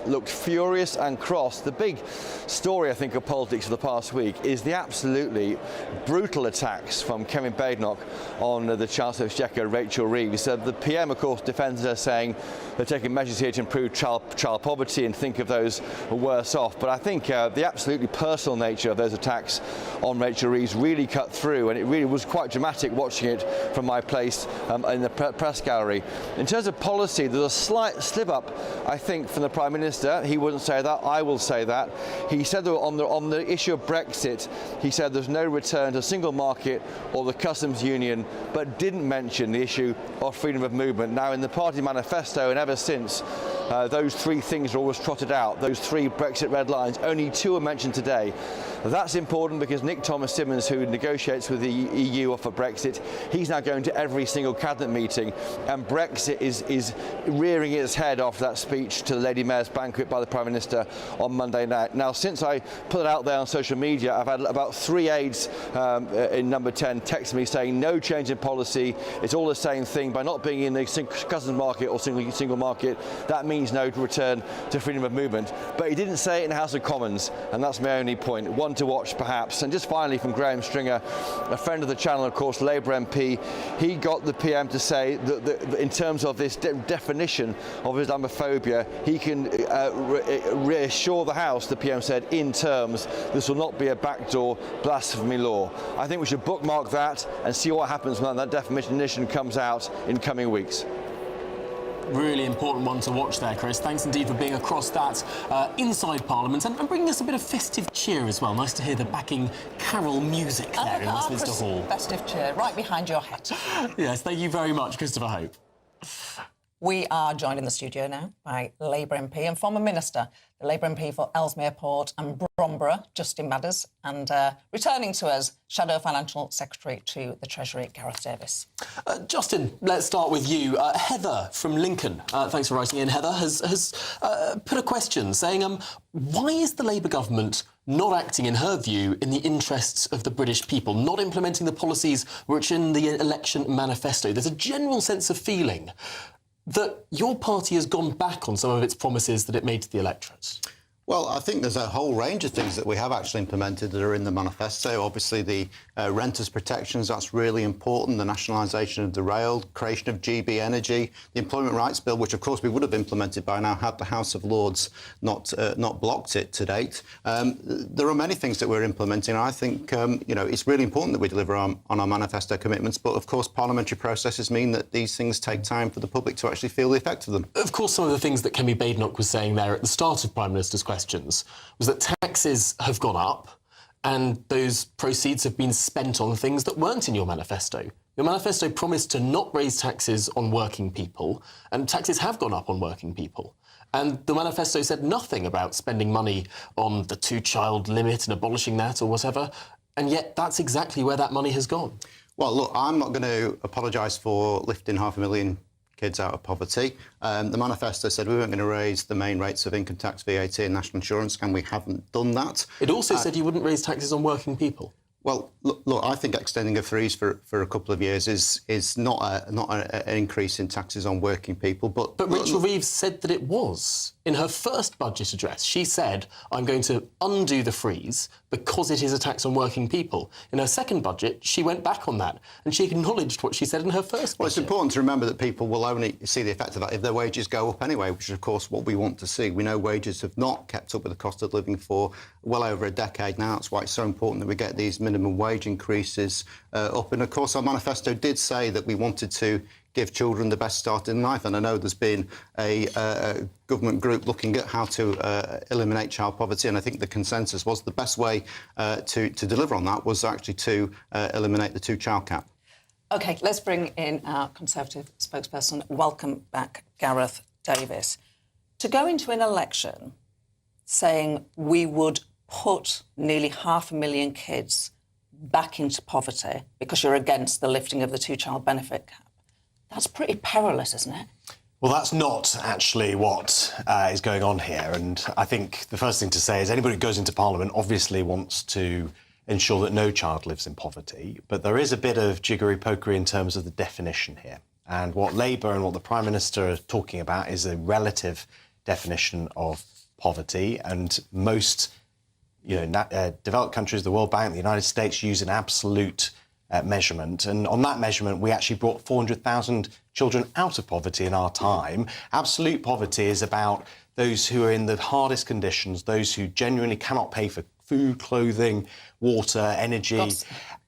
looked furious and cross. The big story, I think, of politics of the past week is the absolutely brutal attacks from Kemi Badenoch on the Chancellor of Exchequer, Rachel Reeves. The PM, of course, defends her, saying they're taking measures here to improve child poverty and think of those who are worse off. But I think the absolutely personal nature of those attacks on Rachel Reeves really cut through, and it really was quite dramatic watching it from my place in the press gallery. In terms of policy, there's a slight slip-up, I think, from the Prime Minister. He wouldn't say that. I will say that. He said that on the issue of Brexit, he said there's no return to single market or the customs union, but didn't mention the issue of freedom of movement. Now, in the party manifesto and ever since, those three things are always trotted out, those three Brexit red lines. Only two are mentioned today. That's important because Nick Thomas-Symonds, who negotiates with the EU for Brexit, he's now going to every single cabinet meeting, and Brexit is rearing its head after that speech to the Lady Mayor's banquet by the Prime Minister on Monday night. Now, since I put it out there on social media, I've had about 3 aides in Number 10 text me saying no change in policy, it's all the same thing. By not being in the customs market or single market, that means no return to freedom of movement. But he didn't say it in the House of Commons, and that's my only point. One to watch, perhaps. And just finally, from Graham Stringer, a friend of the channel, of course, Labour MP, he got the PM to say that in terms of this definition of Islamophobia, he can reassure the House, the PM said, in terms, this will not be a backdoor blasphemy law. I think we should bookmark that and see what happens when that definition comes out in coming weeks. Really important one to watch there, Chris. Thanks indeed for being across that inside Parliament and bringing us a bit of festive cheer as well. Nice to hear the backing carol music there in Westminster Hall. Festive cheer, right behind your head. Yes, thank you very much, Christopher Hope. We are joined in the studio now by Labour MP and former Minister, the Labour MP for Ellesmere Port and Bromborough, Justin Madders, and returning to us, Shadow Financial Secretary to the Treasury, Gareth Davis. Justin, let's start with you. Heather from Lincoln, thanks for writing in. Heather has put a question saying, why is the Labour government not acting, in her view, in the interests of the British people, not implementing the policies which are in the election manifesto? There's a general sense of feeling that your party has gone back on some of its promises that it made to the electorate. Well, I think there's a whole range of things that we have actually implemented that are in the manifesto. Obviously, the renters' protections, that's really important. The nationalisation of the rail, creation of GB Energy, the Employment Rights Bill, which, of course, we would have implemented by now had the House of Lords not blocked it to date. There are many things that we're implementing. I think, you know, it's really important that we deliver on our manifesto commitments. But, of course, parliamentary processes mean that these things take time for the public to actually feel the effect of them. Of course, some of the things that Kemi Badenoch was saying there at the start of Prime Minister's question was that taxes have gone up and those proceeds have been spent on things that weren't in your manifesto. Your manifesto promised to not raise taxes on working people, and taxes have gone up on working people. And the manifesto said nothing about spending money on the two-child limit and abolishing that or whatever, and yet that's exactly where that money has gone. Well, look, I'm not going to apologise for lifting 500,000 kids out of poverty. The manifesto said we weren't going to raise the main rates of income tax, VAT and national insurance, and we haven't done that. It also said you wouldn't raise taxes on working people. Well, look, I think extending a freeze for a couple of years is not an increase in taxes on working people. But Rachel Reeves said that it was. In her first budget address, she said, I'm going to undo the freeze because it is a tax on working people. In her second budget, she went back on that, and she acknowledged what she said in her first budget. Well, it's important to remember that people will only see the effect of that if their wages go up anyway, which is, of course, what we want to see. We know wages have not kept up with the cost of living for well over a decade now. That's why it's so important that we get these minimum wage increases up. And, of course, our manifesto did say that we wanted to give children the best start in life. And I know there's been a government group looking at how to eliminate child poverty, and I think the consensus was the best way to deliver on that was actually to eliminate the two-child cap. OK, let's bring in our Conservative spokesperson. Welcome back, Gareth Davis. To go into an election saying we would put nearly 500,000 kids back into poverty because you're against the lifting of the two-child benefit cap, that's pretty perilous, isn't it? Well, that's not actually what is going on here. And I think the first thing to say is anybody who goes into Parliament obviously wants to ensure that no child lives in poverty. But there is a bit of jiggery-pokery in terms of the definition here. And what Labour and what the Prime Minister are talking about is a relative definition of poverty. And most developed countries, the World Bank, the United States, use an absolute measurement. And on that measurement, we actually brought 400,000 children out of poverty in our time. Absolute poverty is about those who are in the hardest conditions, those who genuinely cannot pay for food, clothing, water, energy.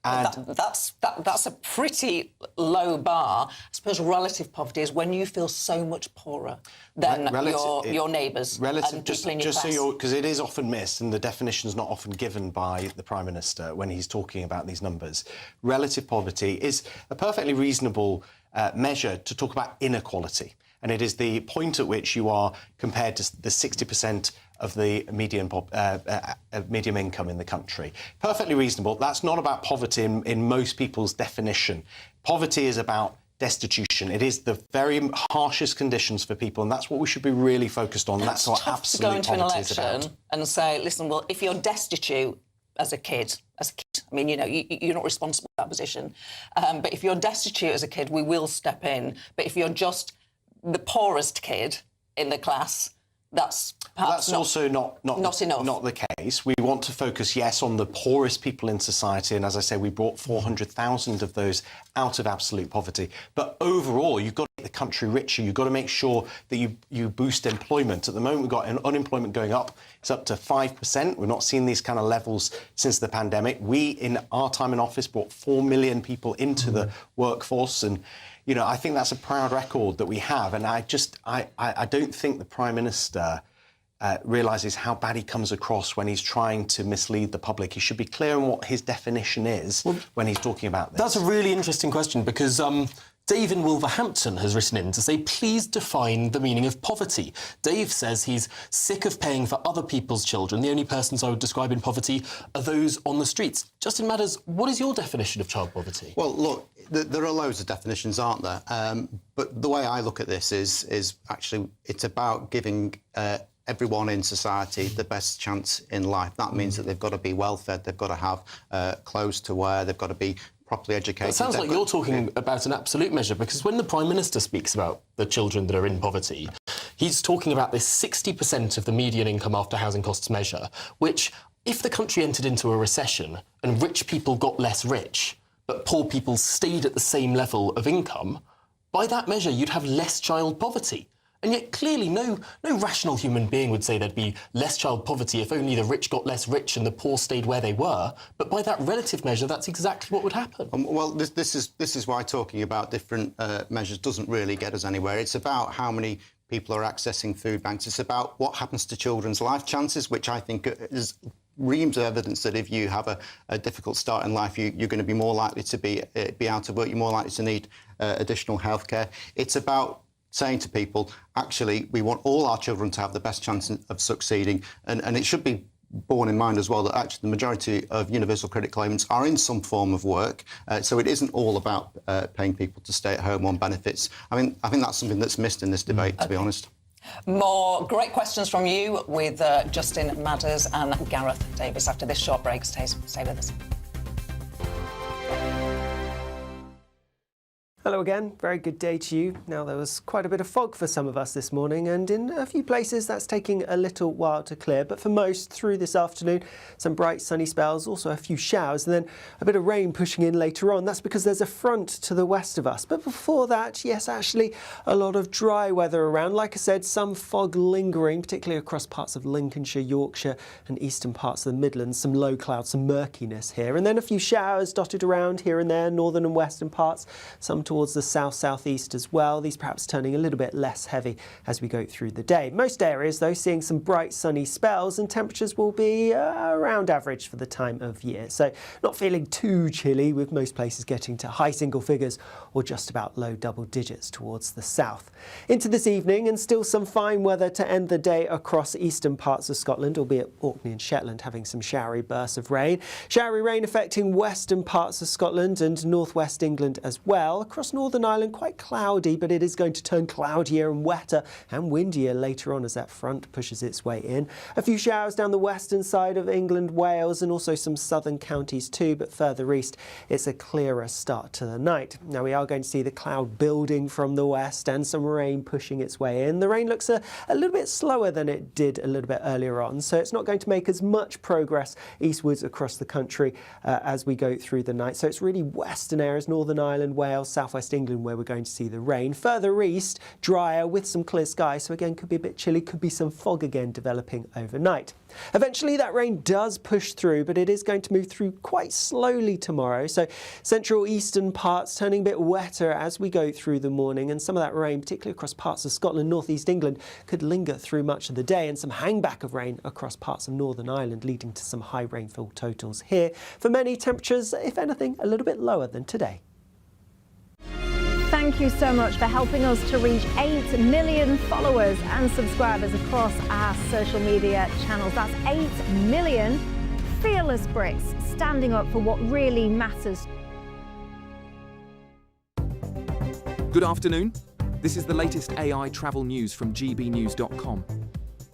That's a pretty low bar. I suppose relative poverty is when you feel so much poorer than your neighbours and people in your class. Because it is often missed, and the definition is not often given by the Prime Minister when he's talking about these numbers. Relative poverty is a perfectly reasonable measure to talk about inequality, and it is the point at which you are compared to the 60% of the median income in the country. Perfectly reasonable. That's not about poverty in most people's definition. Poverty is about destitution. It is the very harshest conditions for people, and that's what we should be really focused on. That's what absolute poverty is about. To go into an election and say, listen, well, if you're destitute as a kid, I mean, you're not responsible for that position, but if you're destitute as a kid, we will step in. But if you're just the poorest kid in the class, that's also not enough. Not the case. We want to focus, yes, on the poorest people in society, and as I say, we brought 400,000 of those out of absolute poverty. But overall, you've got to the country richer. You've got to make sure that you boost employment. At the moment, we've got unemployment going up. It's up to 5%. We've not seen these kind of levels since the pandemic. We, in our time in office, brought 4 million people into the workforce. And, you know, I think that's a proud record that we have. And I don't think the Prime Minister realises how bad he comes across when he's trying to mislead the public. He should be clear on what his definition is when he's talking about this. That's a really interesting question, because Dave in Wolverhampton has written in to say, please define the meaning of poverty. Dave says he's sick of paying for other people's children. The only persons I would describe in poverty are those on the streets. Justin Madders, what is your definition of child poverty? Well, look, there are loads of definitions, aren't there? But the way I look at this is actually it's about giving everyone in society the best chance in life. That means that they've got to be well fed, they've got to have clothes to wear, they've got to be properly educated. It sounds like you're talking about an absolute measure, because when the Prime Minister speaks about the children that are in poverty, he's talking about this 60% of the median income after housing costs measure, which, if the country entered into a recession and rich people got less rich, but poor people stayed at the same level of income, by that measure you'd have less child poverty. And yet, clearly, no rational human being would say there'd be less child poverty if only the rich got less rich and the poor stayed where they were. But by that relative measure, that's exactly what would happen. Well, this is why talking about different measures doesn't really get us anywhere. It's about how many people are accessing food banks. It's about what happens to children's life chances, which I think is reams of evidence that if you have a difficult start in life, you're going to be more likely to be out of work. You're more likely to need additional healthcare. It's about saying to people, actually, we want all our children to have the best chance of succeeding. And it should be borne in mind as well that actually the majority of universal credit claimants are in some form of work. So it isn't all about paying people to stay at home on benefits. I mean, I think that's something that's missed in this debate, to be honest. More great questions from you with Justin Madders and Gareth Davis after this short break. Stay with us. Hello again, very good day to you. Now, there was quite a bit of fog for some of us this morning, and in a few places that's taking a little while to clear, but for most through this afternoon, some bright sunny spells, also a few showers, and then a bit of rain pushing in later on. That's because there's a front to the west of us. But before that, yes, actually a lot of dry weather around. Like I said, some fog lingering, particularly across parts of Lincolnshire, Yorkshire and eastern parts of the Midlands. Some low clouds, some murkiness here, and then a few showers dotted around here and there, northern and western parts, some towards the south-southeast as well. These perhaps turning a little bit less heavy as we go through the day. Most areas, though, seeing some bright sunny spells, and temperatures will be around average for the time of year. So not feeling too chilly, with most places getting to high single figures or just about low double digits towards the south. Into this evening, and still some fine weather to end the day across eastern parts of Scotland, albeit Orkney and Shetland having some showery bursts of rain. Showery rain affecting western parts of Scotland and northwest England as well. Across Northern Ireland, quite cloudy, but it is going to turn cloudier and wetter and windier later on as that front pushes its way in. A few showers down the western side of England, Wales, and also some southern counties too, but further east, it's a clearer start to the night. Now, we are going to see the cloud building from the west and some rain pushing its way in. The rain looks a little bit slower than it did a little bit earlier on, so it's not going to make as much progress eastwards across the country as we go through the night. So it's really western areas, Northern Ireland, Wales, southwest England, where we're going to see the rain. Further east, drier with some clear skies, so again could be a bit chilly, could be some fog again developing overnight. Eventually that rain does push through, but it is going to move through quite slowly tomorrow. So central eastern parts turning a bit wetter as we go through the morning, and some of that rain, particularly across parts of Scotland, northeast England, could linger through much of the day, and some hangback of rain across parts of Northern Ireland, leading to some high rainfall totals here. For many, temperatures, if anything, a little bit lower than today. Thank you so much for helping us to reach 8 million followers and subscribers across our social media channels. That's 8 million fearless Brits standing up for what really matters. Good afternoon. This is the latest AI travel news from GBnews.com.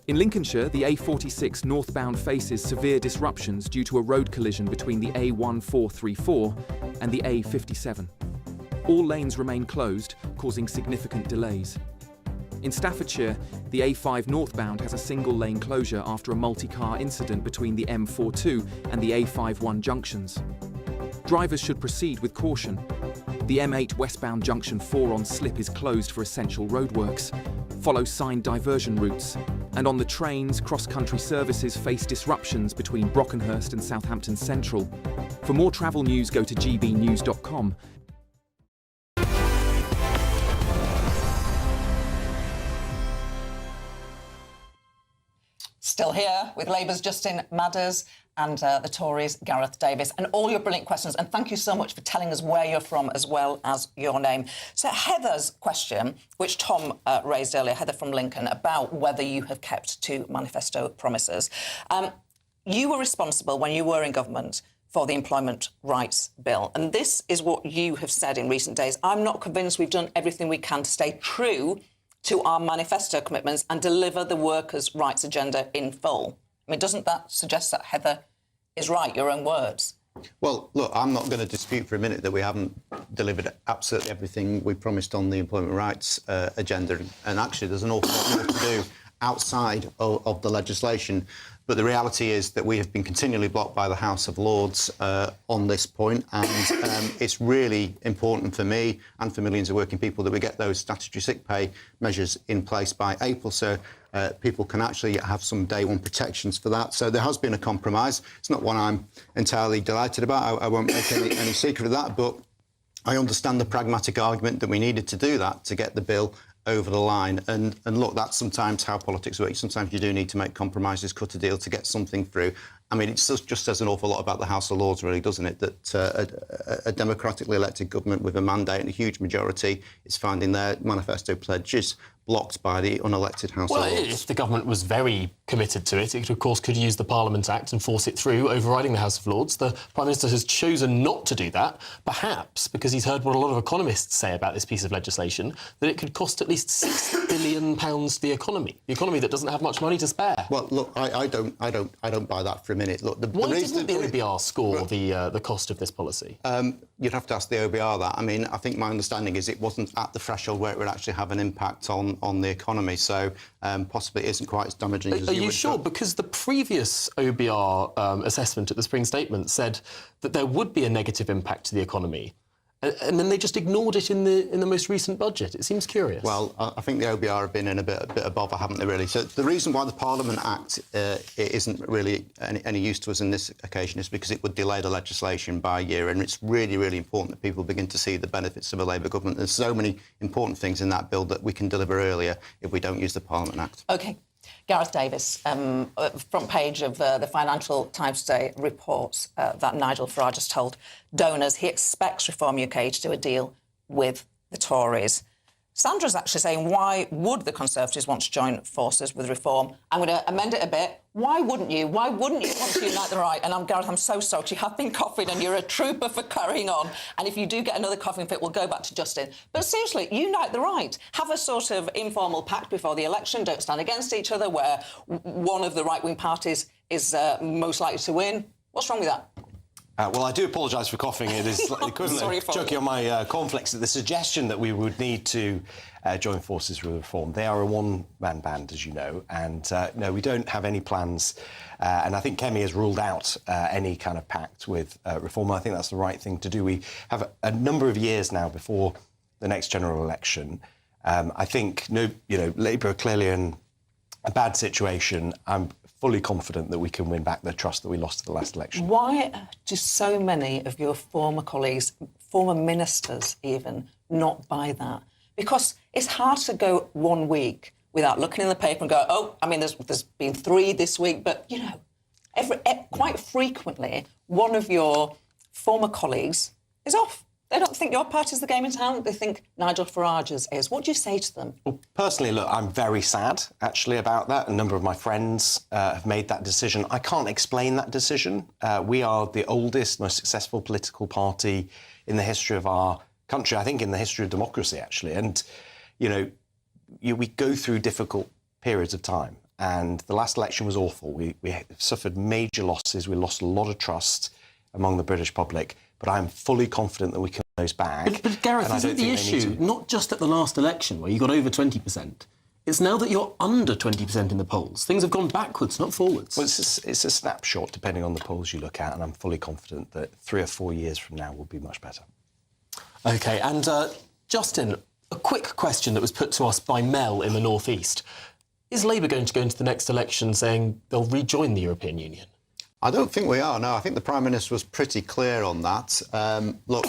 In Lincolnshire, the A46 northbound faces severe disruptions due to a road collision between the A1434 and the A57. All lanes remain closed, causing significant delays. In Staffordshire, the A5 northbound has a single lane closure after a multi-car incident between the M42 and the A51 junctions. Drivers should proceed with caution. The M8 westbound junction 4 on slip is closed for essential roadworks. Follow signed diversion routes. And on the trains, cross-country services face disruptions between Brockenhurst and Southampton Central. For more travel news, go to gbnews.com. Still here with Labour's Justin Madders and the Tories' Gareth Davis, and all your brilliant questions. And thank you so much for telling us where you're from as well as your name. So Heather's question, which Tom raised earlier, Heather from Lincoln, about whether you have kept to manifesto promises. You were responsible when you were in government for the Employment Rights Bill. And this is what you have said in recent days. I'm not convinced we've done everything we can to stay true to our manifesto commitments and deliver the workers' rights agenda in full. I mean, doesn't that suggest that Heather is right, your own words? Well, look, I'm not going to dispute for a minute that we haven't delivered absolutely everything we promised on the employment rights agenda. And actually, there's an awful lot more to do outside of the legislation. But the reality is that we have been continually blocked by the House of Lords on this point, and it's really important for me and for millions of working people that we get those statutory sick pay measures in place by April, so people can actually have some day one protections for that. So there has been a compromise. It's not one I'm entirely delighted about. I won't make any secret of that, but I understand the pragmatic argument that we needed to do that to get the bill over the line. And look, that's sometimes how politics works. Sometimes you do need to make compromises, cut a deal to get something through. I mean, it just says an awful lot about the House of Lords, really, doesn't it, that a democratically elected government with a mandate and a huge majority is finding their manifesto pledges blocked by the unelected House of Lords. Well, if the government was very committed to it, it, of course, could use the Parliament Act and force it through, overriding the House of Lords. The Prime Minister has chosen not to do that, perhaps because he's heard what a lot of economists say about this piece of legislation, that it could cost at least £6 billion to the economy that doesn't have much money to spare. Well, look, I don't buy that for a minute. Look, why didn't the OBR score the cost of this policy? You'd have to ask the OBR that. I mean, I think my understanding is it wasn't at the threshold where it would actually have an impact on the economy, so possibly it isn't quite as damaging as you would. Are you sure? Because the previous OBR assessment at the Spring Statement said that there would be a negative impact to the economy. And then they just ignored it in the most recent budget. It seems curious. Well, I think the OBR have been in a bit of bother, haven't they, really? So the reason why the Parliament Act isn't really any use to us in this occasion is because it would delay the legislation by a year, and it's really, really important that people begin to see the benefits of a Labour government. There's so many important things in that bill that we can deliver earlier if we don't use the Parliament Act. OK. Gareth Davis, front page of the Financial Times today reports that Nigel Farage has told donors he expects Reform UK to do a deal with the Tories. Sandra's actually saying, why would the Conservatives want to join forces with Reform? I'm going to amend it a bit. Why wouldn't you? Why wouldn't you want to unite the right? And Gareth, I'm so sorry. You have been coughing and you're a trooper for carrying on. And if you do get another coughing fit, we'll go back to Justin. But seriously, unite the right. Have a sort of informal pact before the election. Don't stand against each other where one of the right-wing parties is most likely to win. What's wrong with that? Well, I do apologise for coughing. It is the equivalent of choking on my cornflakes. The suggestion that we would need to join forces with Reform. They are a one-man band, as you know, and no, we don't have any plans. And I think Kemi has ruled out any kind of pact with Reform. I think that's the right thing to do. We have a number of years now before the next general election. I think Labour are clearly in a bad situation. I'm fully confident that we can win back the trust that we lost at the last election. Why do so many of your former colleagues, former ministers even, not buy that? Because it's hard to go 1 week without looking in the paper and go, oh, I mean, there's been 3 this week, but, you know, quite frequently, one of your former colleagues is off. They don't think your party's the game in town. They think Nigel Farage's is. What do you say to them? Well, personally, look, I'm very sad, actually, about that. A number of my friends have made that decision. I can't explain that decision. We are the oldest, most successful political party in the history of our country, I think in the history of democracy, actually. And, we go through difficult periods of time. And the last election was awful. We suffered major losses. We lost a lot of trust among the British public. But I'm fully confident that we can win those back. But Gareth, isn't the issue not just at the last election where you got over 20%? It's now that you're under 20% in the polls. Things have gone backwards, not forwards. Well, it's a snapshot, depending on the polls you look at, and I'm fully confident that 3 or 4 years from now will be much better. OK, and Justin, a quick question that was put to us by Mel in the North East. Is Labour going to go into the next election saying they'll rejoin the European Union? I don't think we are, no. I think the Prime Minister was pretty clear on that. Look,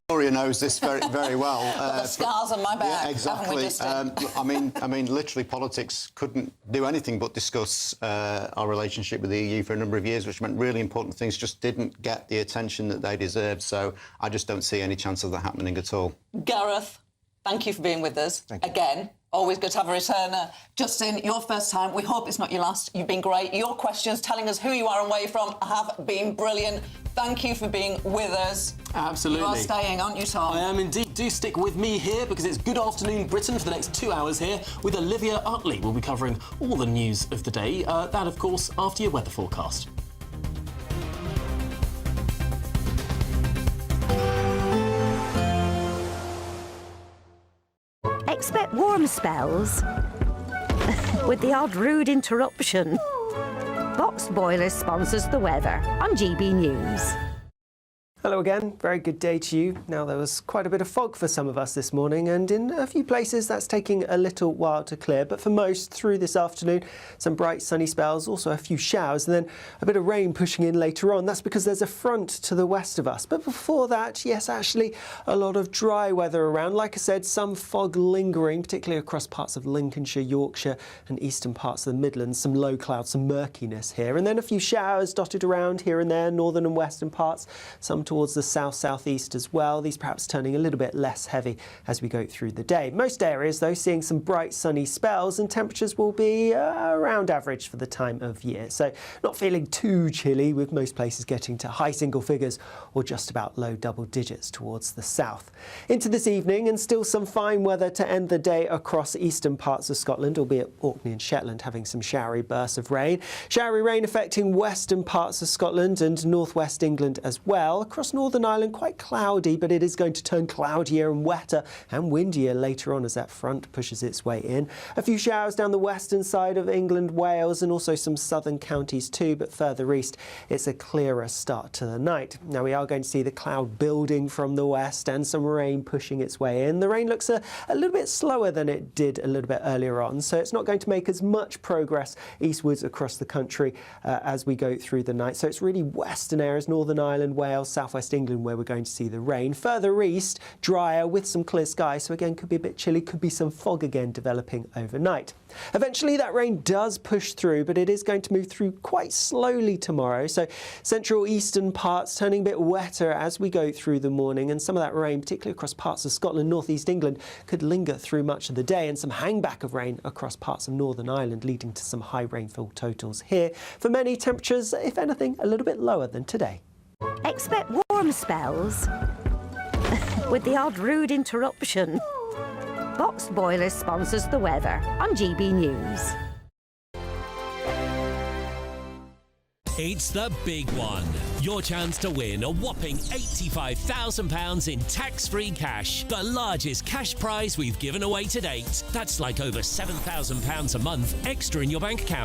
Gloria knows this very, very well. The scars on my back, yeah, exactly. I mean, literally, politics couldn't do anything but discuss our relationship with the EU for a number of years, which meant really important things just didn't get the attention that they deserved. So I just don't see any chance of that happening at all. Gareth, thank you for being with us again. Always good to have a returner. Justin, your first time. We hope it's not your last. You've been great. Your questions, telling us who you are and where you're from, have been brilliant. Thank you for being with us. Absolutely. You are staying, aren't you, Tom? I am indeed. Do stick with me here because it's Good Afternoon Britain for the next 2 hours here with Olivia Utley. We'll be covering all the news of the day. That, of course, after your weather forecast. Expect warm spells with the odd rude interruption. Box Boiler sponsors the weather on GB News. Hello again, very good day to you. Now there was quite a bit of fog for some of us this morning, and in a few places that's taking a little while to clear, but for most through this afternoon, some bright sunny spells, also a few showers, and then a bit of rain pushing in later on. That's because there's a front to the west of us. But before that, yes, actually a lot of dry weather around. Like I said, some fog lingering, particularly across parts of Lincolnshire, Yorkshire and eastern parts of the Midlands. Some low clouds, some murkiness here, and then a few showers dotted around here and there, northern and western parts, some towards the south-southeast as well. These perhaps turning a little bit less heavy as we go through the day. Most areas, though, seeing some bright sunny spells, and temperatures will be around average for the time of year. So not feeling too chilly, with most places getting to high single figures or just about low double digits towards the south. Into this evening, and still some fine weather to end the day across eastern parts of Scotland, albeit Orkney and Shetland having some showery bursts of rain. Showery rain affecting western parts of Scotland and northwest England as well. Across Northern Ireland, quite cloudy, but it is going to turn cloudier and wetter and windier later on as that front pushes its way in. A few showers down the western side of England, Wales, and also some southern counties too, but further east, it's a clearer start to the night. Now we are going to see the cloud building from the west and some rain pushing its way in. The rain looks a little bit slower than it did a little bit earlier on, so it's not going to make as much progress eastwards across the country as we go through the night. So it's really western areas, Northern Ireland, Wales, southwest England, where we're going to see the rain. Further east, drier with some clear skies, so again could be a bit chilly, could be some fog again developing overnight. Eventually that rain does push through, but it is going to move through quite slowly tomorrow, so central eastern parts turning a bit wetter as we go through the morning, and some of that rain, particularly across parts of Scotland, northeast England, could linger through much of the day, and some hangback of rain across parts of Northern Ireland, leading to some high rainfall totals here. For many, temperatures, if anything, a little bit lower than today. Expect warm spells with the odd rude interruption. Box Boiler sponsors the weather on GB News. It's the big one. Your chance to win a whopping £85,000 in tax-free cash. The largest cash prize we've given away to date. That's like over £7,000 a month extra in your bank account.